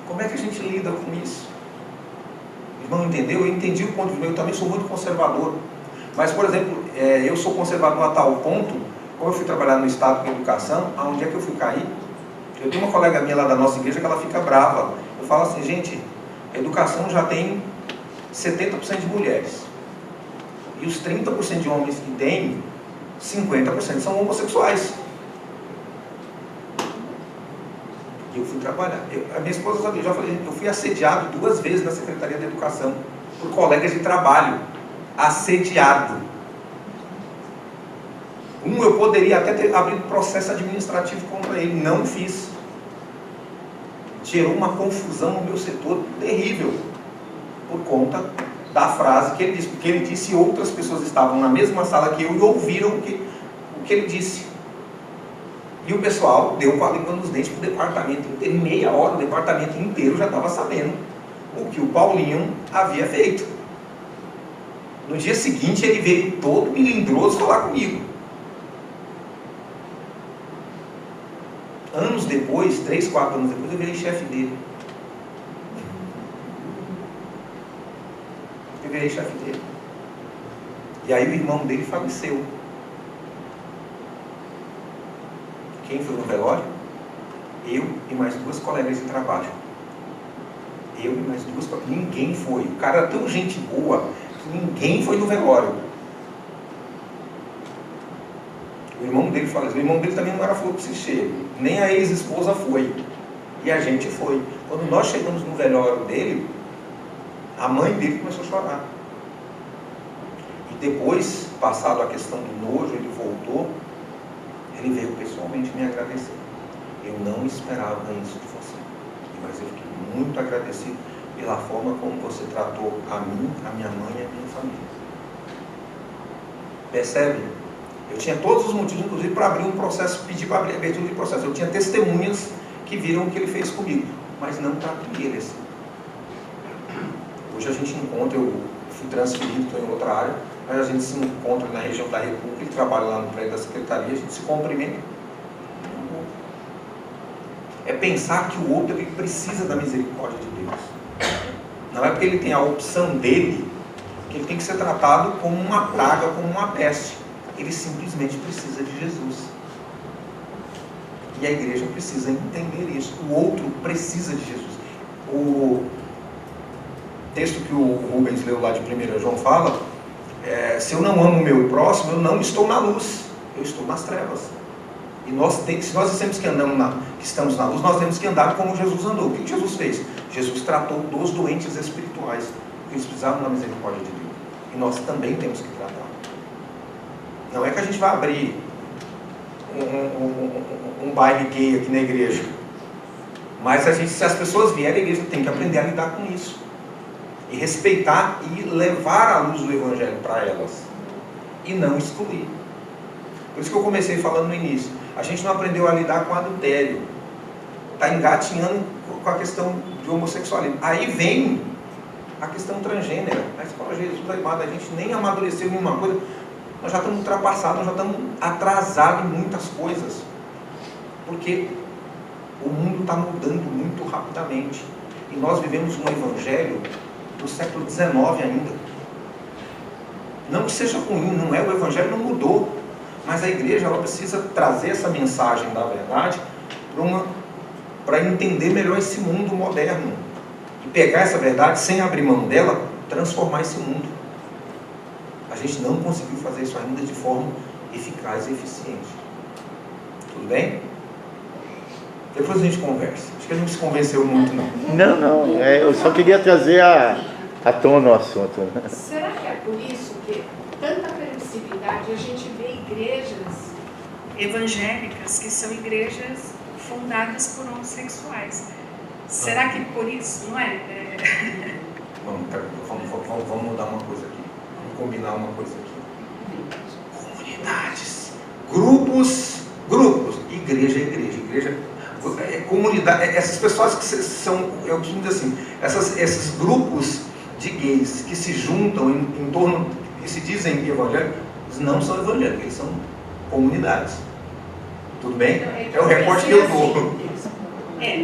Como é que a gente lida com isso? Irmão, entendeu? Eu entendi o ponto de vista, eu também sou muito conservador. Mas, por exemplo, eu sou conservador a tal ponto, como eu fui trabalhar no Estado com educação, aonde é que eu fui cair? Eu tenho uma colega minha lá da nossa igreja que ela fica brava. Eu falo assim, gente, a educação já tem 70% de mulheres. E os 30% de homens que tem, 50% são homossexuais. E eu fui trabalhar. A minha esposa sabia, já falei, eu fui assediado 2 vezes na Secretaria da Educação, por colegas de trabalho. Assediado. Eu poderia até ter abrido processo administrativo contra ele, não fiz. Gerou uma confusão no meu setor terrível, por conta da frase que ele disse, porque ele disse e outras pessoas estavam na mesma sala que eu e ouviram o que ele disse. E o pessoal deu com a língua nos dentes para o departamento inteiro. Em meia hora o departamento inteiro já estava sabendo o que o Paulinho havia feito. No dia seguinte ele veio todo melindroso falar comigo. Anos depois, 3, 4 anos depois, eu virei chefe dele. E aí o irmão dele faleceu. Quem foi no velório? Eu e mais 2 colegas de trabalho. Ninguém foi. O cara era tão gente boa que ninguém foi no velório. O irmão dele faleceu. O irmão dele também não era flor que se cheira. Nem a ex-esposa foi. E a gente foi. Quando nós chegamos no velório dele, a mãe dele começou a chorar. E depois, passado a questão do nojo, ele voltou. Ele veio pessoalmente me agradecer. Eu não esperava isso de você, mas eu fiquei muito agradecido pela forma como você tratou a mim, a minha mãe e a minha família. Percebe? Eu tinha todos os motivos, inclusive, para abrir um processo, pedir para abrir abertura de processo. Eu tinha testemunhas que viram o que ele fez comigo, mas não tratei ele assim. Hoje a gente encontra, eu fui transferido, estou em outra área, mas a gente se encontra na região da República, ele trabalha lá no prédio da Secretaria, a gente se cumprimenta. É pensar que o outro ele precisa da misericórdia de Deus. Não é porque ele tem a opção dele que ele tem que ser tratado como uma praga, como uma peste. Ele simplesmente precisa de Jesus. E a igreja precisa entender isso. O outro precisa de Jesus. O texto que o Rubens leu lá de 1 João fala, se eu não amo o meu próximo, eu não estou na luz, eu estou nas trevas. E se nós dissemos que estamos na luz, nós temos que andar como Jesus andou. O que Jesus fez? Jesus tratou dos doentes espirituais, que eles precisavam da misericórdia de Deus. E nós também temos que tratar. Não é que a gente vai abrir um baile gay aqui na igreja. Mas se as pessoas vierem, a igreja tem que aprender a lidar com isso. E respeitar e levar a luz do Evangelho para elas. E não excluir. Por isso que eu comecei falando no início. A gente não aprendeu a lidar com adultério. Está engatinhando com a questão de homossexualismo. Aí vem a questão transgênera. A escola Jesus a gente nem amadureceu nenhuma coisa. Nós já estamos ultrapassados, nós já estamos atrasados em muitas coisas. Porque o mundo está mudando muito rapidamente. E nós vivemos um evangelho do século XIX ainda. Não que seja ruim, não é, o evangelho não mudou. Mas a igreja ela precisa trazer essa mensagem da verdade para entender melhor esse mundo moderno. E pegar essa verdade sem abrir mão dela, transformar esse mundo. A gente não conseguiu fazer isso ainda de forma eficaz e eficiente. Tudo bem? Depois a gente conversa. Acho que a gente se convenceu muito, não. Não, eu só queria trazer à tona o assunto. Né? Será que é por isso que tanta permissividade, a gente vê igrejas evangélicas que são igrejas fundadas por homossexuais? Será que por isso, não é? Vamos mudar uma coisa aqui. Vamos combinar uma coisa aqui. Comunidades, grupos, igreja, comunidade, essas pessoas que são, eu costumo dizer assim, esses grupos de gays que se juntam em torno, e se dizem evangélicos, eles não são evangélicos, eles são comunidades. Tudo bem? É o recorte que eu dou.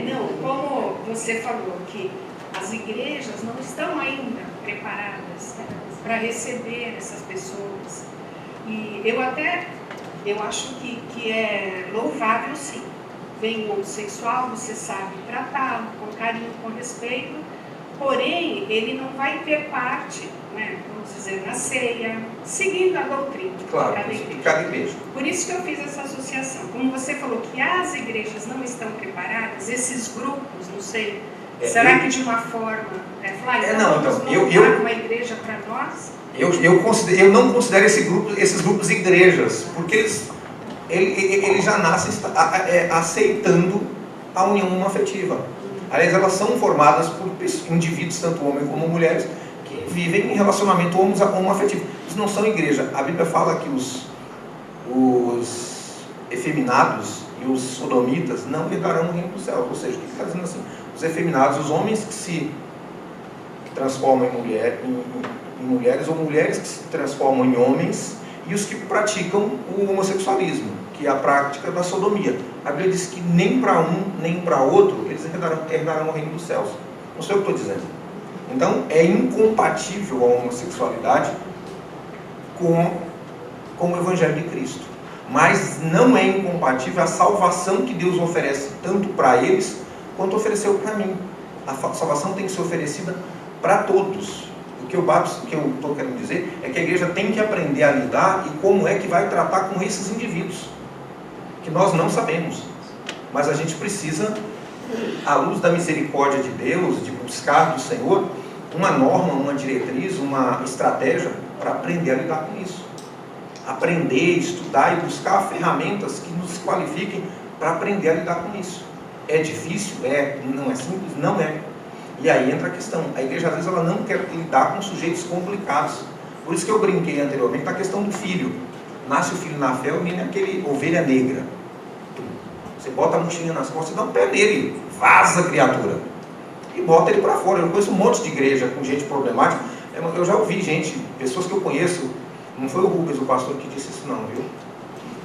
Não, como você falou que as igrejas não estão ainda preparadas, né, para receber essas pessoas. E eu acho que é louvável sim. Vem o homossexual, você sabe tratá-lo com carinho, com respeito, porém ele não vai ter parte, né, vamos dizer, na ceia, seguindo a doutrina claro, de cada igreja. igreja. Por isso que eu fiz essa associação. Como você falou que as igrejas não estão preparadas, esses grupos, não sei, será que de uma forma, vamos montar uma igreja para nós? Eu não considero esses grupos igrejas, porque eles já nascem aceitando a união homoafetiva. Aliás, elas são formadas por indivíduos, tanto homens como mulheres, que vivem em relacionamento homoafetivo. Eles não são igreja. A Bíblia fala que os efeminados e os sodomitas não herdarão o reino dos céus. Ou seja, o que está dizendo assim? Os efeminados, os homens que se transformam em mulheres, ou mulheres que se transformam em homens, e os que praticam o homossexualismo, que é a prática da sodomia. A Bíblia diz que nem para um, nem para outro, eles herdarão o reino dos céus. Não sei o que estou dizendo. Então, é incompatível a homossexualidade com o Evangelho de Cristo. Mas não é incompatível a salvação que Deus oferece tanto para eles, quanto ofereceu para mim. A salvação tem que ser oferecida para todos. O que eu estou querendo dizer é que a igreja tem que aprender a lidar e como é que vai tratar com esses indivíduos, que nós não sabemos, mas a gente precisa, à luz da misericórdia de Deus, de buscar do Senhor uma norma, uma diretriz, uma estratégia para aprender a lidar com isso, aprender, estudar e buscar ferramentas que nos qualifiquem para aprender a lidar com isso. É difícil? Não é simples? Não é. E aí entra a questão. A igreja, às vezes, ela não quer lidar com sujeitos complicados. Por isso que eu brinquei anteriormente na questão do filho. Nasce o filho na fé, o menino é aquele ovelha negra. Você bota a mochilinha nas costas e dá um pé nele. Vaza a criatura. E bota ele para fora. Eu conheço um monte de igreja com gente problemática. Eu já ouvi gente, pessoas que eu conheço, não foi o Rubens, o pastor, que disse isso não, viu?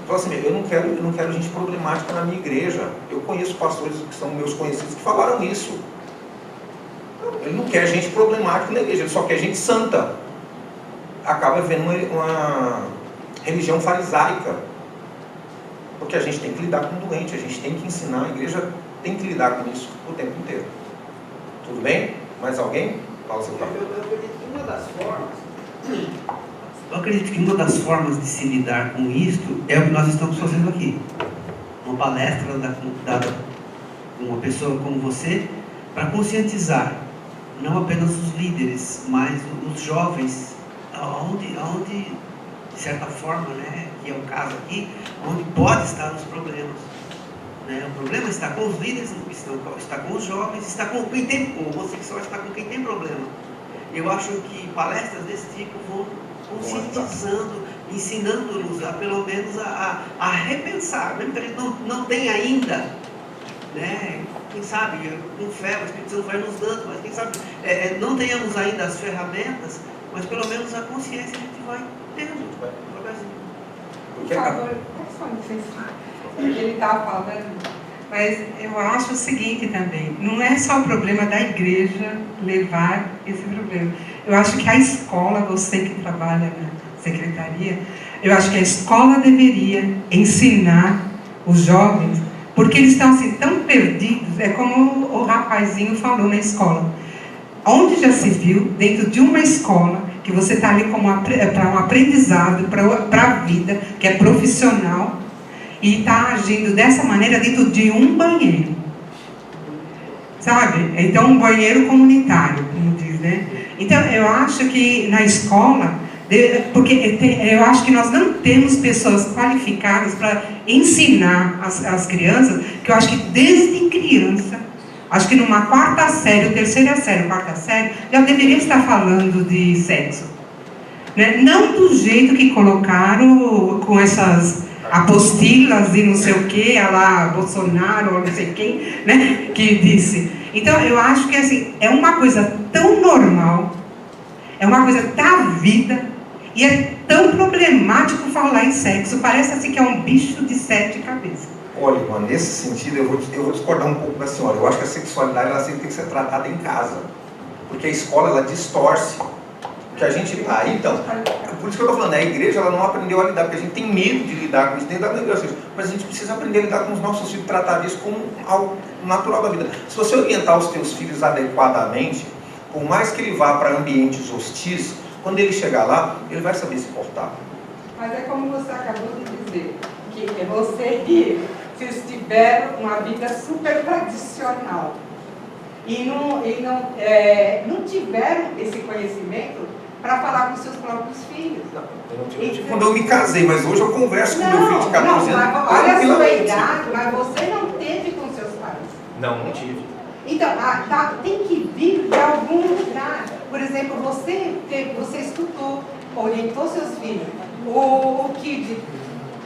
Falou assim, eu não quero gente problemática na minha igreja. Eu conheço pastores que são meus conhecidos que falaram isso. Ele não quer gente problemática na igreja, ele só quer gente santa. Acaba vendo uma religião farisaica. Porque a gente tem que lidar com o doente, a gente tem que ensinar, a igreja tem que lidar com isso o tempo inteiro. Tudo bem? Mais alguém? Fala seu caso. Eu acredito que uma das formas de se lidar com isto é o que nós estamos fazendo aqui. Uma palestra dada com uma pessoa como você, para conscientizar não apenas os líderes, mas os jovens, onde de certa forma, né, que é o caso aqui, onde pode estar os problemas. Né? O problema está com os líderes, está com os jovens, está com quem tem, o homossexual está com quem tem problema. Eu acho que palestras desse tipo vão conscientizando, ensinando-nos a, pelo menos, a repensar, mesmo que a gente não tem ainda, né? Quem sabe, com fé, o Espírito Santo vai nos dando, mas quem sabe, não tenhamos ainda as ferramentas, mas pelo menos a consciência a gente vai tendo, devagarzinho. Por favor, só um licença. Ele estava falando, mas eu acho o seguinte também, não é só o problema da igreja levar esse problema. Eu acho que a escola, você que trabalha na secretaria, eu acho que a escola deveria ensinar os jovens, porque eles estão assim tão perdidos, é como o rapazinho falou na escola. Onde já se viu, dentro de uma escola, que você está ali para um aprendizado, para a vida, que é profissional, e está agindo dessa maneira dentro de um banheiro. Sabe? Então, um banheiro comunitário, como diz, né? Então, eu acho que na escola, porque eu acho que nós não temos pessoas qualificadas para ensinar as crianças, que eu acho que desde criança, acho que numa quarta série, terceira série, quarta série, já deveria estar falando de sexo. Né? Não do jeito que colocaram com essas apostilas e não sei o que, a lá Bolsonaro ou não sei quem, né, que disse. Então, eu acho que assim, é uma coisa tão normal, é uma coisa da vida, e é tão problemático falar em sexo, parece assim que é um bicho de 7 cabeças. Olha, irmã, nesse sentido, eu vou discordar um pouco da senhora. Eu acho que a sexualidade ela sempre tem que ser tratada em casa, porque a escola ela distorce o que a gente está. Então, por isso que eu estou falando, a igreja ela não aprendeu a lidar, porque a gente tem medo de lidar com isso dentro da igreja, mas a gente precisa aprender a lidar com os nossos filhos, tratar isso como algo natural da vida. Se você orientar os teus filhos adequadamente, por mais que ele vá para ambientes hostis, quando ele chegar lá, ele vai saber se portar. Mas é como você acabou de dizer, que você e vocês tiveram uma vida super tradicional e não tiveram esse conhecimento para falar com seus próprios filhos. Eu não tive quando eu me casei, mas hoje eu converso com meu filho de 14 anos. Olha a sua idade, mas você não teve com seus pais. Não tive. Então, tem que vir de algum lugar. Por exemplo, você estudou, orientou seus filhos. O Kid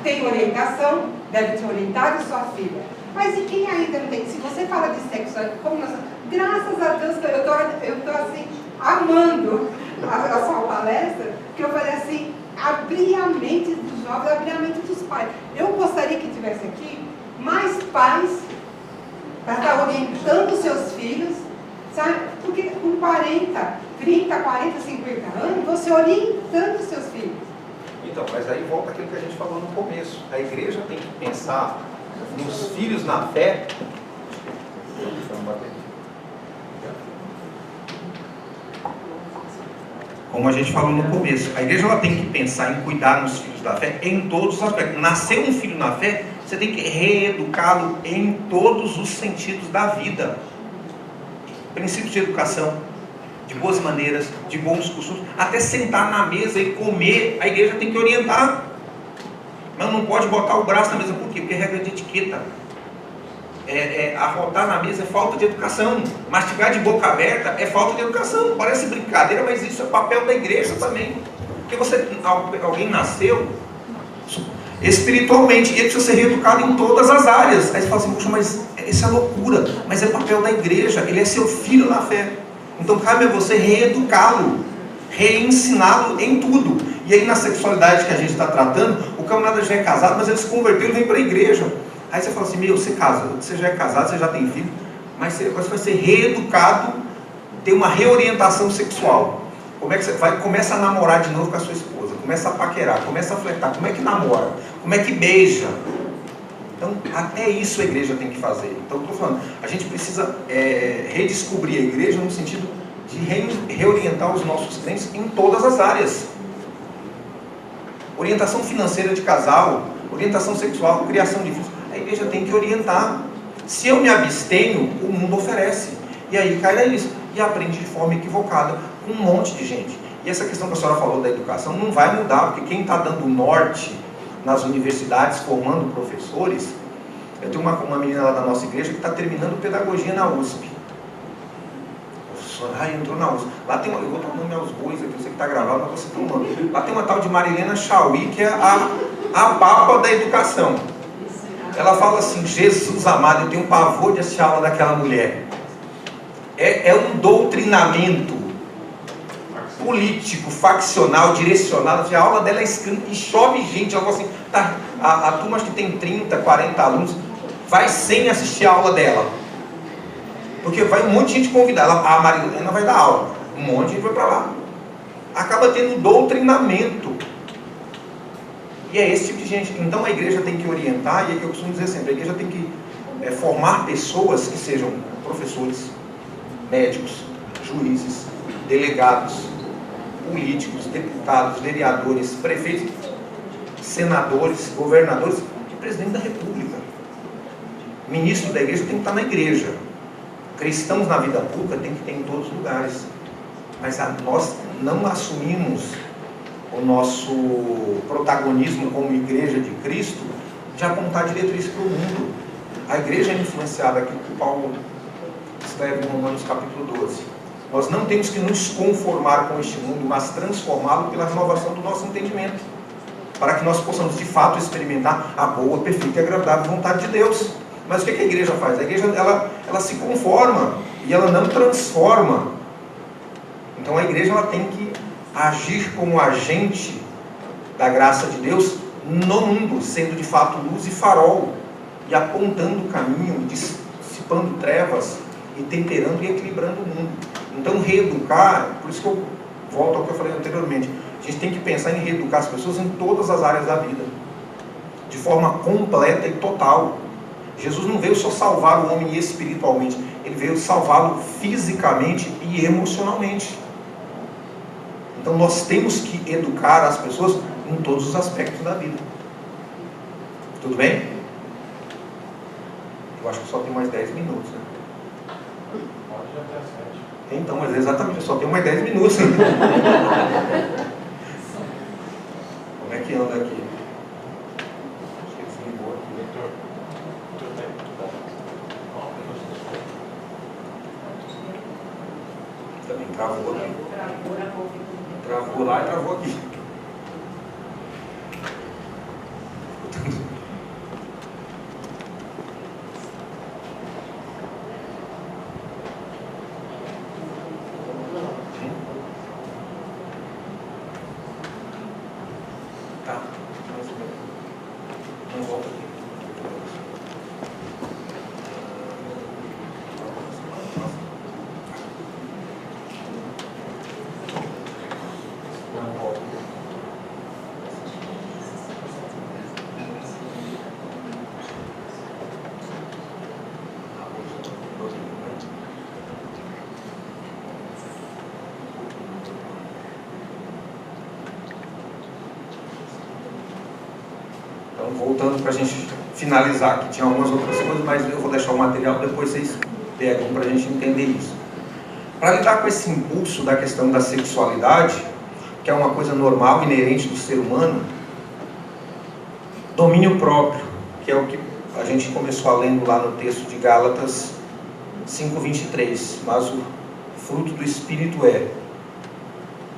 tem orientação, deve ter orientado sua filha. Mas e quem ainda não tem? Se você fala de sexo, como nós, graças a Deus que eu estou assim, amando a sua palestra, que eu falei assim, abrir a mente dos jovens, abrir a mente dos pais. Eu gostaria que tivesse aqui mais pais para estar orientando seus filhos, sabe? Porque com 30, 40, 50 anos, você orientando seus filhos. Então, mas aí volta aquilo que a gente falou no começo. A igreja tem que pensar nos filhos na fé. Como a gente falou no começo, a igreja ela tem que pensar em cuidar nos filhos da fé em todos os aspectos. Nascer um filho na fé, você tem que reeducá-lo em todos os sentidos da vida. Princípios de educação, de boas maneiras, de bons costumes, até sentar na mesa e comer, a igreja tem que orientar. Mas não pode botar o braço na mesa, por quê? Porque é regra de etiqueta. Arrotar na mesa é falta de educação. Mastigar de boca aberta é falta de educação. Parece brincadeira, mas isso é papel da igreja também. Porque alguém nasceu espiritualmente e ele precisa ser reeducado em todas as áreas. Aí você fala assim, poxa, mas isso é loucura. Mas é papel da igreja, ele é seu filho na fé. Então cabe a você reeducá-lo, reensiná-lo em tudo. E aí na sexualidade que a gente está tratando, o camarada já é casado, mas ele se converteu e vem para a igreja. Aí você fala assim, você já é casado, você já tem filho, mas você vai ser reeducado, ter uma reorientação sexual. Como é que você vai? Começa a namorar de novo com a sua esposa, começa a paquerar, começa a flertar, como é que namora, como é que beija. Então, até isso a igreja tem que fazer. Então, eu estou falando, a gente precisa redescobrir a igreja no sentido de reorientar os nossos crentes em todas as áreas. Orientação financeira de casal, orientação sexual, criação de filhos. A igreja tem que orientar. Se eu me abstenho, o mundo oferece. E aí cai nisso. E aprende de forma equivocada com um monte de gente. E essa questão que a senhora falou da educação não vai mudar, porque quem está dando norte nas universidades, formando professores, eu tenho uma menina lá da nossa igreja que está terminando pedagogia na USP. Entrou na USP. Lá tem uma, eu vou dar o nome aos bois aqui, eu sei que está gravado, mas você tem um nome. Lá tem uma tal de Marilena Chauí, que é a papa da educação. Ela fala assim, Jesus amado, eu tenho pavor de assistir a aula daquela mulher. É um doutrinamento político, faccional, direcionado. A aula dela é escrita e chove gente. Ela fala assim, tá, a turma acho que tem 30, 40 alunos, vai sem assistir a aula dela. Porque vai um monte de gente convidada. A Marilena vai dar aula, um monte de gente vai para lá. Acaba tendo doutrinamento. E é esse tipo de gente. Então a igreja tem que orientar, e é que eu costumo dizer sempre, a igreja tem que formar pessoas que sejam professores, médicos, juízes, delegados, políticos, deputados, vereadores, prefeitos, senadores, governadores e presidente da república. Ministro da igreja tem que estar na igreja. Cristãos na vida pública tem que ter em todos os lugares. Mas nós não assumimos o nosso protagonismo como igreja de Cristo de apontar diretriz para o mundo. A igreja é influenciada aqui por Paulo escreve em Romanos capítulo 12. Nós não temos que nos conformar com este mundo, mas transformá-lo pela renovação do nosso entendimento, para que nós possamos de fato experimentar a boa, perfeita e agradável vontade de Deus. Mas o que a igreja faz? A igreja ela se conforma e ela não transforma. Então a igreja ela tem que agir como agente da graça de Deus no mundo, sendo de fato luz e farol, e apontando o caminho, dissipando trevas, e temperando e equilibrando o mundo. Então reeducar, por isso que eu volto ao que eu falei anteriormente, a gente tem que pensar em reeducar as pessoas em todas as áreas da vida, de forma completa e total. Jesus não veio só salvar o homem espiritualmente, ele veio salvá-lo fisicamente e emocionalmente. Então nós temos que educar as pessoas em todos os aspectos da vida. Tudo bem? Eu acho que só tem mais 10 minutos, né? Então, mas exatamente, só tem mais 10 minutos. Como é que anda aqui? Acho que ele desligou aqui. Também travou aqui. Travou lá e travou aqui. Tá. Não volta aqui. Não volta. Então, voltando para a gente finalizar, que tinha algumas outras coisas, mas eu vou deixar o material, depois vocês pegam para a gente entender isso. Para lidar com esse impulso da questão da sexualidade, que é uma coisa normal, inerente do ser humano, domínio próprio, que é o que a gente começou lendo lá no texto de Gálatas 5:23, mas o fruto do Espírito é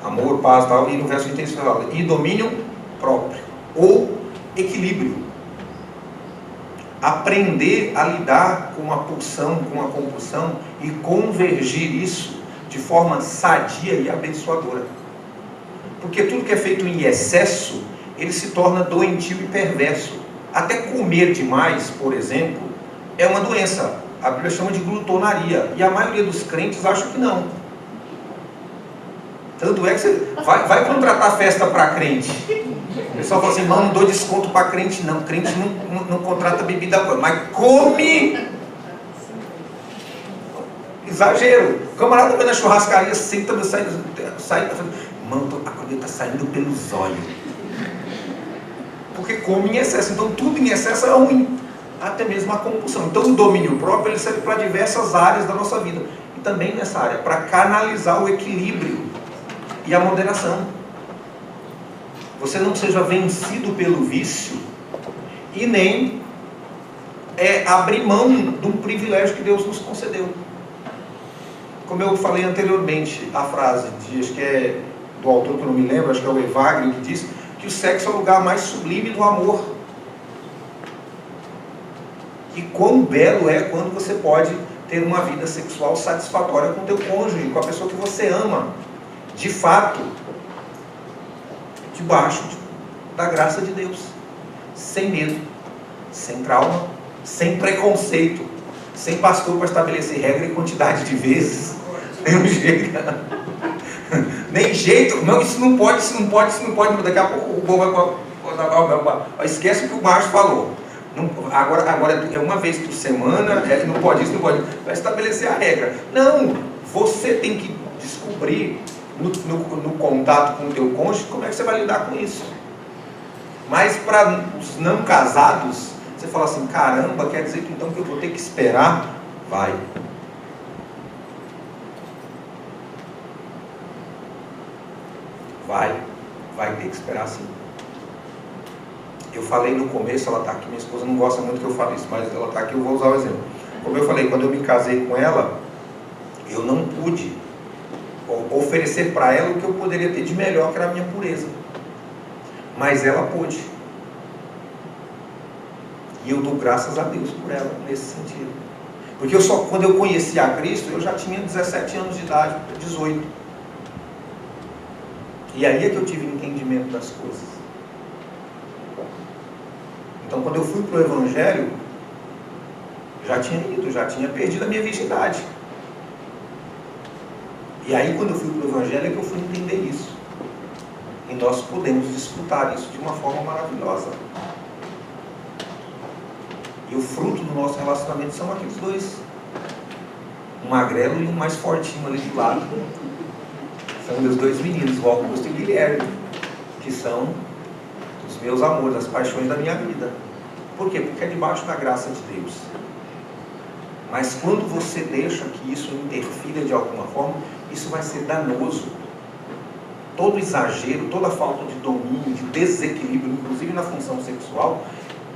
amor, paz, tal, e no verso 23 fala, e domínio próprio, ou equilíbrio. Aprender a lidar com a pulsão, com a compulsão e convergir isso de forma sadia e abençoadora. Porque tudo que é feito em excesso, ele se torna doentio e perverso. Até comer demais, por exemplo, é uma doença. A Bíblia chama de glutonaria. E a maioria dos crentes acha que não. Tanto é que você vai contratar festa para crente. O pessoal fala assim, não dou desconto para crente não. Crente não contrata bebida boa, mas come! Exagero. O camarada vai na churrascaria, senta, sai, mano, a comida está saindo pelos olhos. Porque come em excesso. Então tudo em excesso é ruim. Até mesmo a compulsão. Então o domínio próprio ele serve para diversas áreas da nossa vida. E também nessa área, para canalizar o equilíbrio e a moderação. Você não seja vencido pelo vício e nem abrir mão de um privilégio que Deus nos concedeu. Como eu falei anteriormente, a frase, acho que é do autor que eu não me lembro, acho que é o Evagrio, que diz que o sexo é o lugar mais sublime do amor. E quão belo é quando você pode ter uma vida sexual satisfatória com o teu cônjuge, com a pessoa que você ama, de fato, debaixo da graça de Deus, sem medo, sem trauma, sem preconceito, sem pastor para estabelecer regra e quantidade de vezes. Nem jeito, não, isso não pode, daqui a pouco o povo vai esquece o que o macho falou. Não, agora é uma vez por semana, não pode isso, não pode. Vai estabelecer a regra. Não, você tem que descobrir no contato com o teu cônjuge como é que você vai lidar com isso. Mas para os não casados, você fala assim, caramba, quer dizer que então que eu vou ter que esperar? Vai ter que esperar sim. Eu falei no começo, ela está aqui, minha esposa não gosta muito que eu fale isso, mas ela está aqui, eu vou usar o exemplo. Como eu falei, quando eu me casei com ela, eu não pude oferecer para ela o que eu poderia ter de melhor, que era a minha pureza. Mas ela pôde. E eu dou graças a Deus por ela, nesse sentido. Porque quando eu conheci a Cristo, eu já tinha 17 anos de idade, 18. E aí é que eu tive entendimento das coisas. Então, quando eu fui para o Evangelho, já tinha perdido a minha virgindade. E aí, quando eu fui para o Evangelho, é que eu fui entender isso. E nós podemos desfrutar isso de uma forma maravilhosa. E o fruto do nosso relacionamento são aqueles dois. Um magrelo e um mais fortinho ali do lado. São meus dois meninos, o Augusto e o Guilherme, que são os meus amores, as paixões da minha vida. Por quê? Porque é debaixo da graça de Deus. Mas quando você deixa que isso interfira de alguma forma, isso vai ser danoso. Todo exagero, toda falta de domínio, de desequilíbrio, inclusive na função sexual,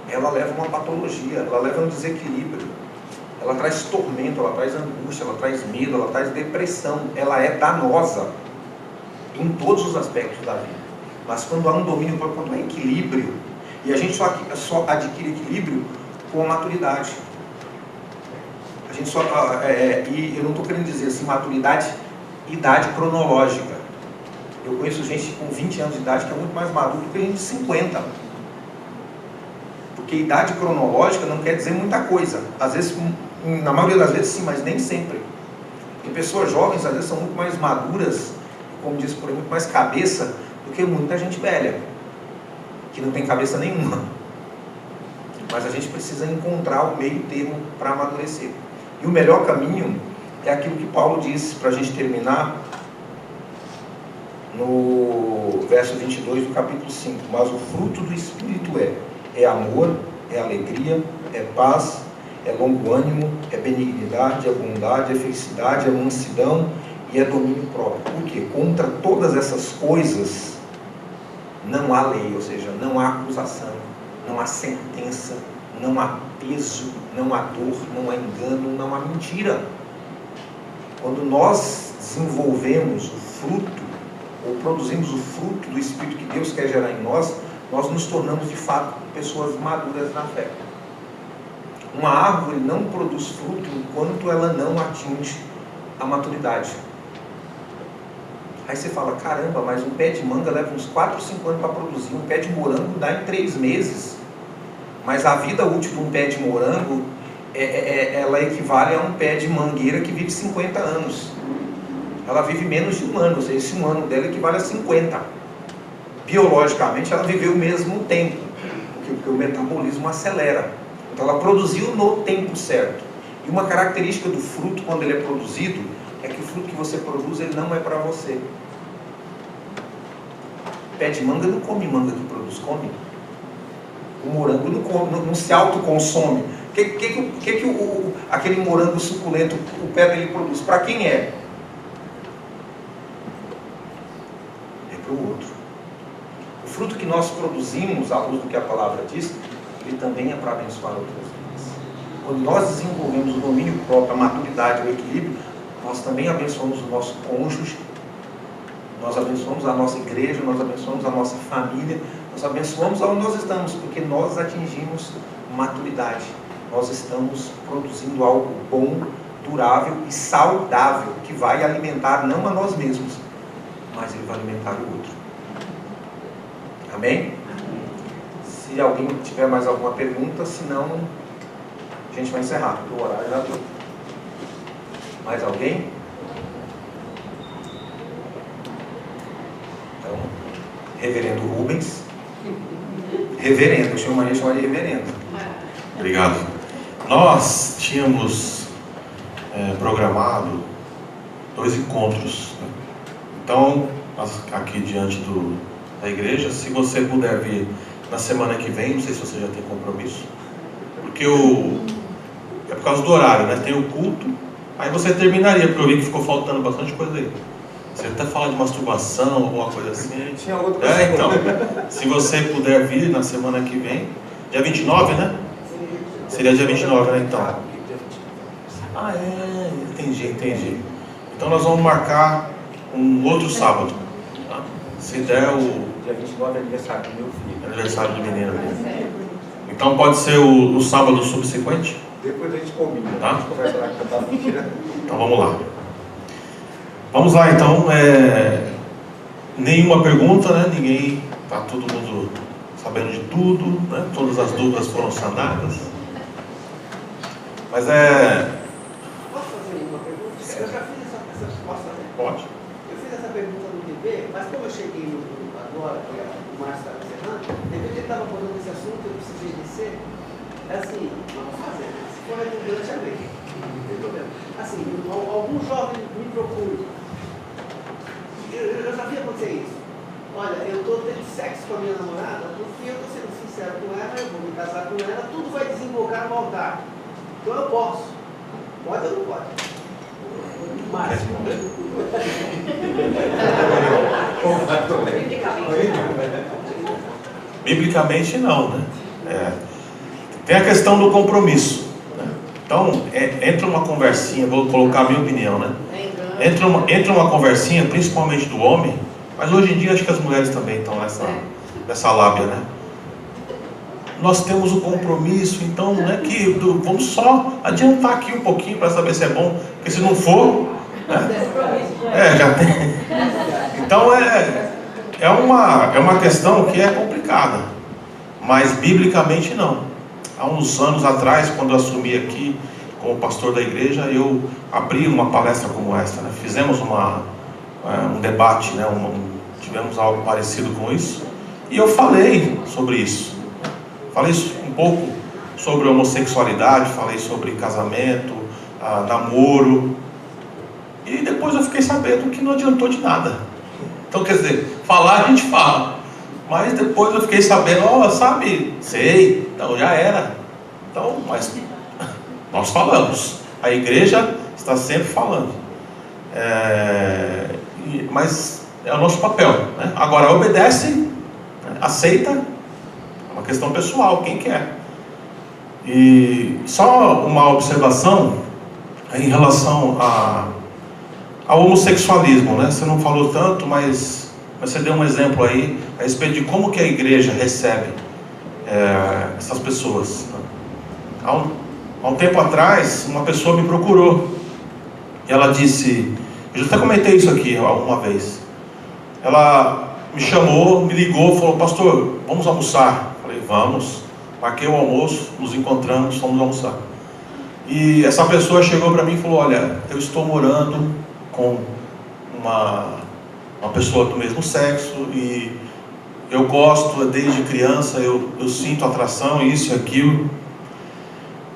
ela leva a uma patologia, ela leva a um desequilíbrio. Ela traz tormento, ela traz angústia, ela traz medo, ela traz depressão. Ela é danosa em todos os aspectos da vida. Mas quando há um domínio, quando há equilíbrio, e a gente só adquire equilíbrio com a maturidade. A gente e eu não estou querendo dizer assim, maturidade, idade cronológica. Eu conheço gente com 20 anos de idade que é muito mais maduro do que gente de 50. Porque idade cronológica não quer dizer muita coisa. Às vezes, na maioria das vezes sim, mas nem sempre. E pessoas jovens às vezes são muito mais maduras, como diz por aí, muito mais cabeça do que muita gente velha, que não tem cabeça nenhuma. Mas a gente precisa encontrar o meio termo para amadurecer. E o melhor caminho é aquilo que Paulo diz, para a gente terminar, no verso 22 do capítulo 5. Mas o fruto do Espírito é amor, é alegria, é paz, é longo ânimo, é benignidade, é bondade, é felicidade, é mansidão e é domínio próprio. Por quê? Contra todas essas coisas não há lei, ou seja, não há acusação, não há sentença, não há peso, não há dor, não há engano, não há mentira. Quando nós desenvolvemos o fruto, ou produzimos o fruto do Espírito que Deus quer gerar em nós, nós nos tornamos de fato pessoas maduras na fé. Uma árvore não produz fruto enquanto ela não atinge a maturidade. Aí você fala, caramba, mas um pé de manga leva uns 4, 5 anos para produzir, um pé de morango dá em 3 meses. Mas a vida útil de um pé de morango, ela equivale a um pé de mangueira que vive 50 anos. Ela vive menos de 1 ano, ou seja, esse 1 ano dela equivale a 50. Biologicamente ela viveu o mesmo tempo, porque o metabolismo acelera. Então ela produziu no tempo certo. E uma característica do fruto, quando ele é produzido, é que o fruto que você produz, ele não é para você. Pé de manga não come manga que produz, come. O morango não come, não se autoconsome. Aquele morango suculento, o pé dele produz? Para quem é? É para o outro. O fruto que nós produzimos, à luz do que a palavra diz, ele também é para abençoar outras vidas. Quando nós desenvolvemos o domínio próprio, a maturidade, o equilíbrio, nós também abençoamos o nosso cônjuge, nós abençoamos a nossa igreja, nós abençoamos a nossa família, nós abençoamos aonde nós estamos, porque nós atingimos maturidade. Nós estamos produzindo algo bom, durável e saudável, que vai alimentar não a nós mesmos, mas ele vai alimentar o outro. Amém? Se alguém tiver mais alguma pergunta, senão a gente vai encerrar, porque o horário já deu. Mais alguém? Então, reverendo Rubens. Reverendo, eu chamo de reverendo. Obrigado. Nós tínhamos programado 2 encontros, né? Então, aqui diante da igreja, se você puder vir na semana que vem, não sei se você já tem compromisso, porque é por causa do horário, né? Tem o culto, aí você terminaria, porque eu vi que ficou faltando bastante coisa aí. Você até fala de masturbação, alguma coisa assim. Tinha outra então, se você puder vir na semana que vem, dia 29, né? Seria dia 29, né? Então. Entendi. Então nós vamos marcar um outro sábado, tá? Se der Dia 29 é aniversário do meu filho. Aniversário do menino. Então pode ser o sábado subsequente? Depois a gente combina, tá? A gente conversa lá que eu tava tirando. Então vamos lá. Vamos lá então. Nenhuma pergunta, né? Ninguém, tá todo mundo sabendo de tudo, né? Todas as dúvidas foram sanadas. Mas Posso fazer uma pergunta? Eu já fiz essa resposta, né? Pode. Eu fiz essa pergunta no TV, mas como eu cheguei agora, que o Márcio estava encerrando, depois que ele estava falando desse assunto, eu precisei descer. Assim, vamos fazer. Se for redundante, amém. Não tem problema. Assim, algum jovem me procura. Eu já vi acontecer isso. Olha, eu estou tendo sexo com a minha namorada, porque eu estou sendo sincero com ela, eu vou me casar com ela, tudo vai desembocar no altar. Então eu posso. Pode ou não pode? Mas. Biblicamente não, né? Tem a questão do compromisso, né? Então, entra uma conversinha, vou colocar a minha opinião, né? Entra uma conversinha, principalmente do homem, mas hoje em dia acho que as mulheres também estão nessa lábia, né? Nós temos o compromisso, então não é que vamos só adiantar aqui um pouquinho para saber se é bom, porque se não for, né? Já tem. Então é uma questão que é complicada, mas biblicamente não. Há uns anos atrás, quando eu assumi aqui como pastor da igreja, eu abri uma palestra como esta, né? Fizemos um debate, né? Tivemos algo parecido com isso, e eu falei sobre isso. Falei um pouco sobre homossexualidade, falei sobre casamento, namoro, e depois eu fiquei sabendo que não adiantou de nada. Então, quer dizer, falar a gente fala, mas depois eu fiquei sabendo, sei, então já era. Então, mas nós falamos, a igreja está sempre falando, mas é o nosso papel, né? Agora obedece, né? Aceita, é uma questão pessoal, quem quer. E só uma observação em relação ao homossexualismo, né? Você não falou tanto, mas você deu um exemplo aí a respeito de como que a igreja recebe essas pessoas. Há um tempo atrás, uma pessoa me procurou e ela disse, eu já até comentei isso aqui alguma vez, ela me chamou, me ligou, falou: pastor, vamos almoçar? Falei: vamos. Marquei o almoço, nos encontramos, fomos almoçar. E essa pessoa chegou para mim e falou: olha, eu estou morando com uma pessoa do mesmo sexo e eu gosto desde criança, eu sinto atração, isso e aquilo.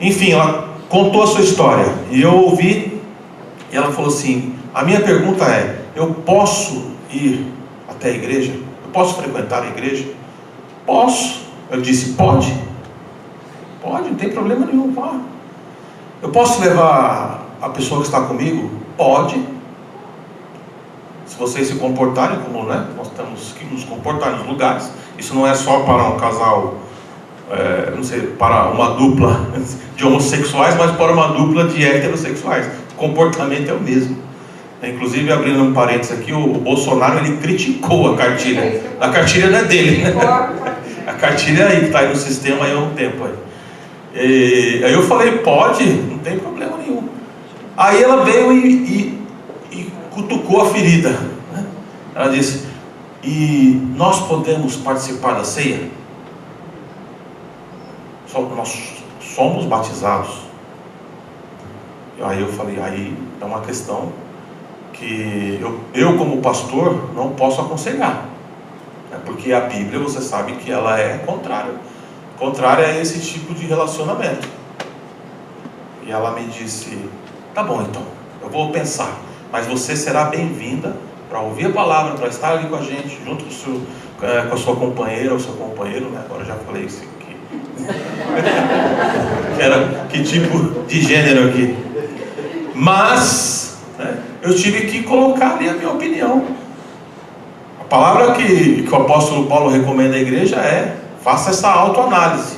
Enfim, ela contou a sua história e eu ouvi, e ela falou assim: a minha pergunta é, eu posso ir até a igreja? Eu posso frequentar a igreja? Posso. Eu disse: pode, não tem problema nenhum, vá. Eu posso levar a pessoa que está comigo? Pode. Se vocês se comportarem como, né, nós temos que nos comportar nos lugares. Isso não é só para um casal, não sei, para uma dupla de homossexuais, mas para uma dupla de heterossexuais. O comportamento é o mesmo. Inclusive, abrindo um parênteses aqui, o Bolsonaro, ele criticou a cartilha. A cartilha não é dele, né? A cartilha é aí, que está aí no sistema aí há um tempo. Aí eu falei: pode, não tem problema nenhum. Aí ela veio e cutucou a ferida, né? Ela disse: e nós podemos participar da ceia? Nós somos batizados. Aí eu falei: aí é uma questão que eu como pastor não posso aconselhar, porque a Bíblia, você sabe que ela é contrária a esse tipo de relacionamento. E ela me disse: tá bom, então, eu vou pensar, mas você será bem-vinda para ouvir a palavra, para estar ali com a gente, junto com a sua companheira ou seu companheiro, né? Agora já falei isso aqui. Que tipo de gênero aqui? Mas, né, eu tive que colocar ali a minha opinião. A palavra que o apóstolo Paulo recomenda à igreja é: faça essa autoanálise.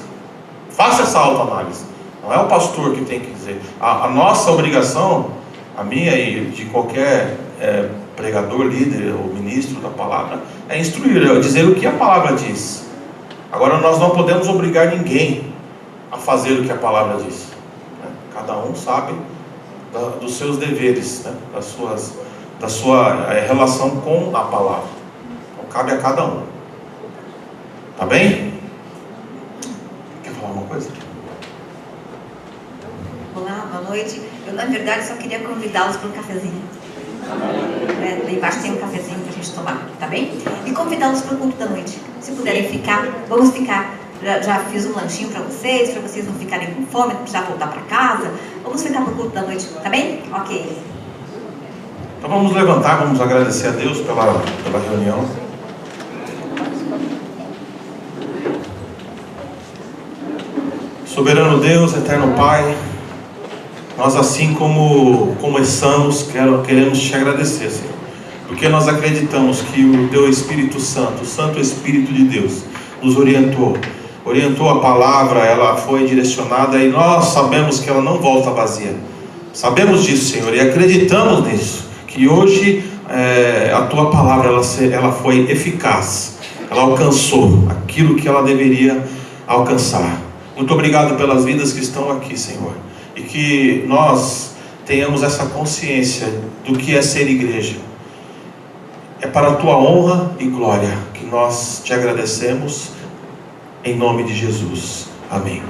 Faça essa autoanálise. Não é o pastor que tem que dizer. A nossa obrigação, a minha e de qualquer pregador, líder ou ministro da palavra, é instruir, é dizer o que a palavra diz. Agora, nós não podemos obrigar ninguém a fazer o que a palavra diz, né? Cada um sabe dos seus deveres, né? da sua relação com a palavra. Então, cabe a cada um. Tá bem? Quer falar alguma coisa? Olá, boa noite. Eu, na verdade, só queria convidá-los para um cafezinho. Lá embaixo tem um cafezinho para a gente tomar, tá bem? E convidá-los para o culto da noite. Se puderem ficar, vamos ficar. Já fiz um lanchinho para vocês não ficarem com fome, não precisar voltar para casa. Vamos ficar para o culto da noite, tá bem? Ok. Então vamos levantar, vamos agradecer a Deus pela reunião. Soberano Deus, eterno Pai, nós, assim como começamos, queremos te agradecer, Senhor, porque nós acreditamos que o Teu Espírito Santo, o Santo Espírito de Deus, nos orientou a palavra, ela foi direcionada e nós sabemos que ela não volta vazia. Sabemos disso, Senhor, e acreditamos nisso, que hoje a Tua palavra ela foi eficaz, ela alcançou aquilo que ela deveria alcançar. Muito obrigado pelas vidas que estão aqui, Senhor, e que nós tenhamos essa consciência do que é ser igreja. É para a Tua honra e glória que nós te agradecemos, em nome de Jesus. Amém.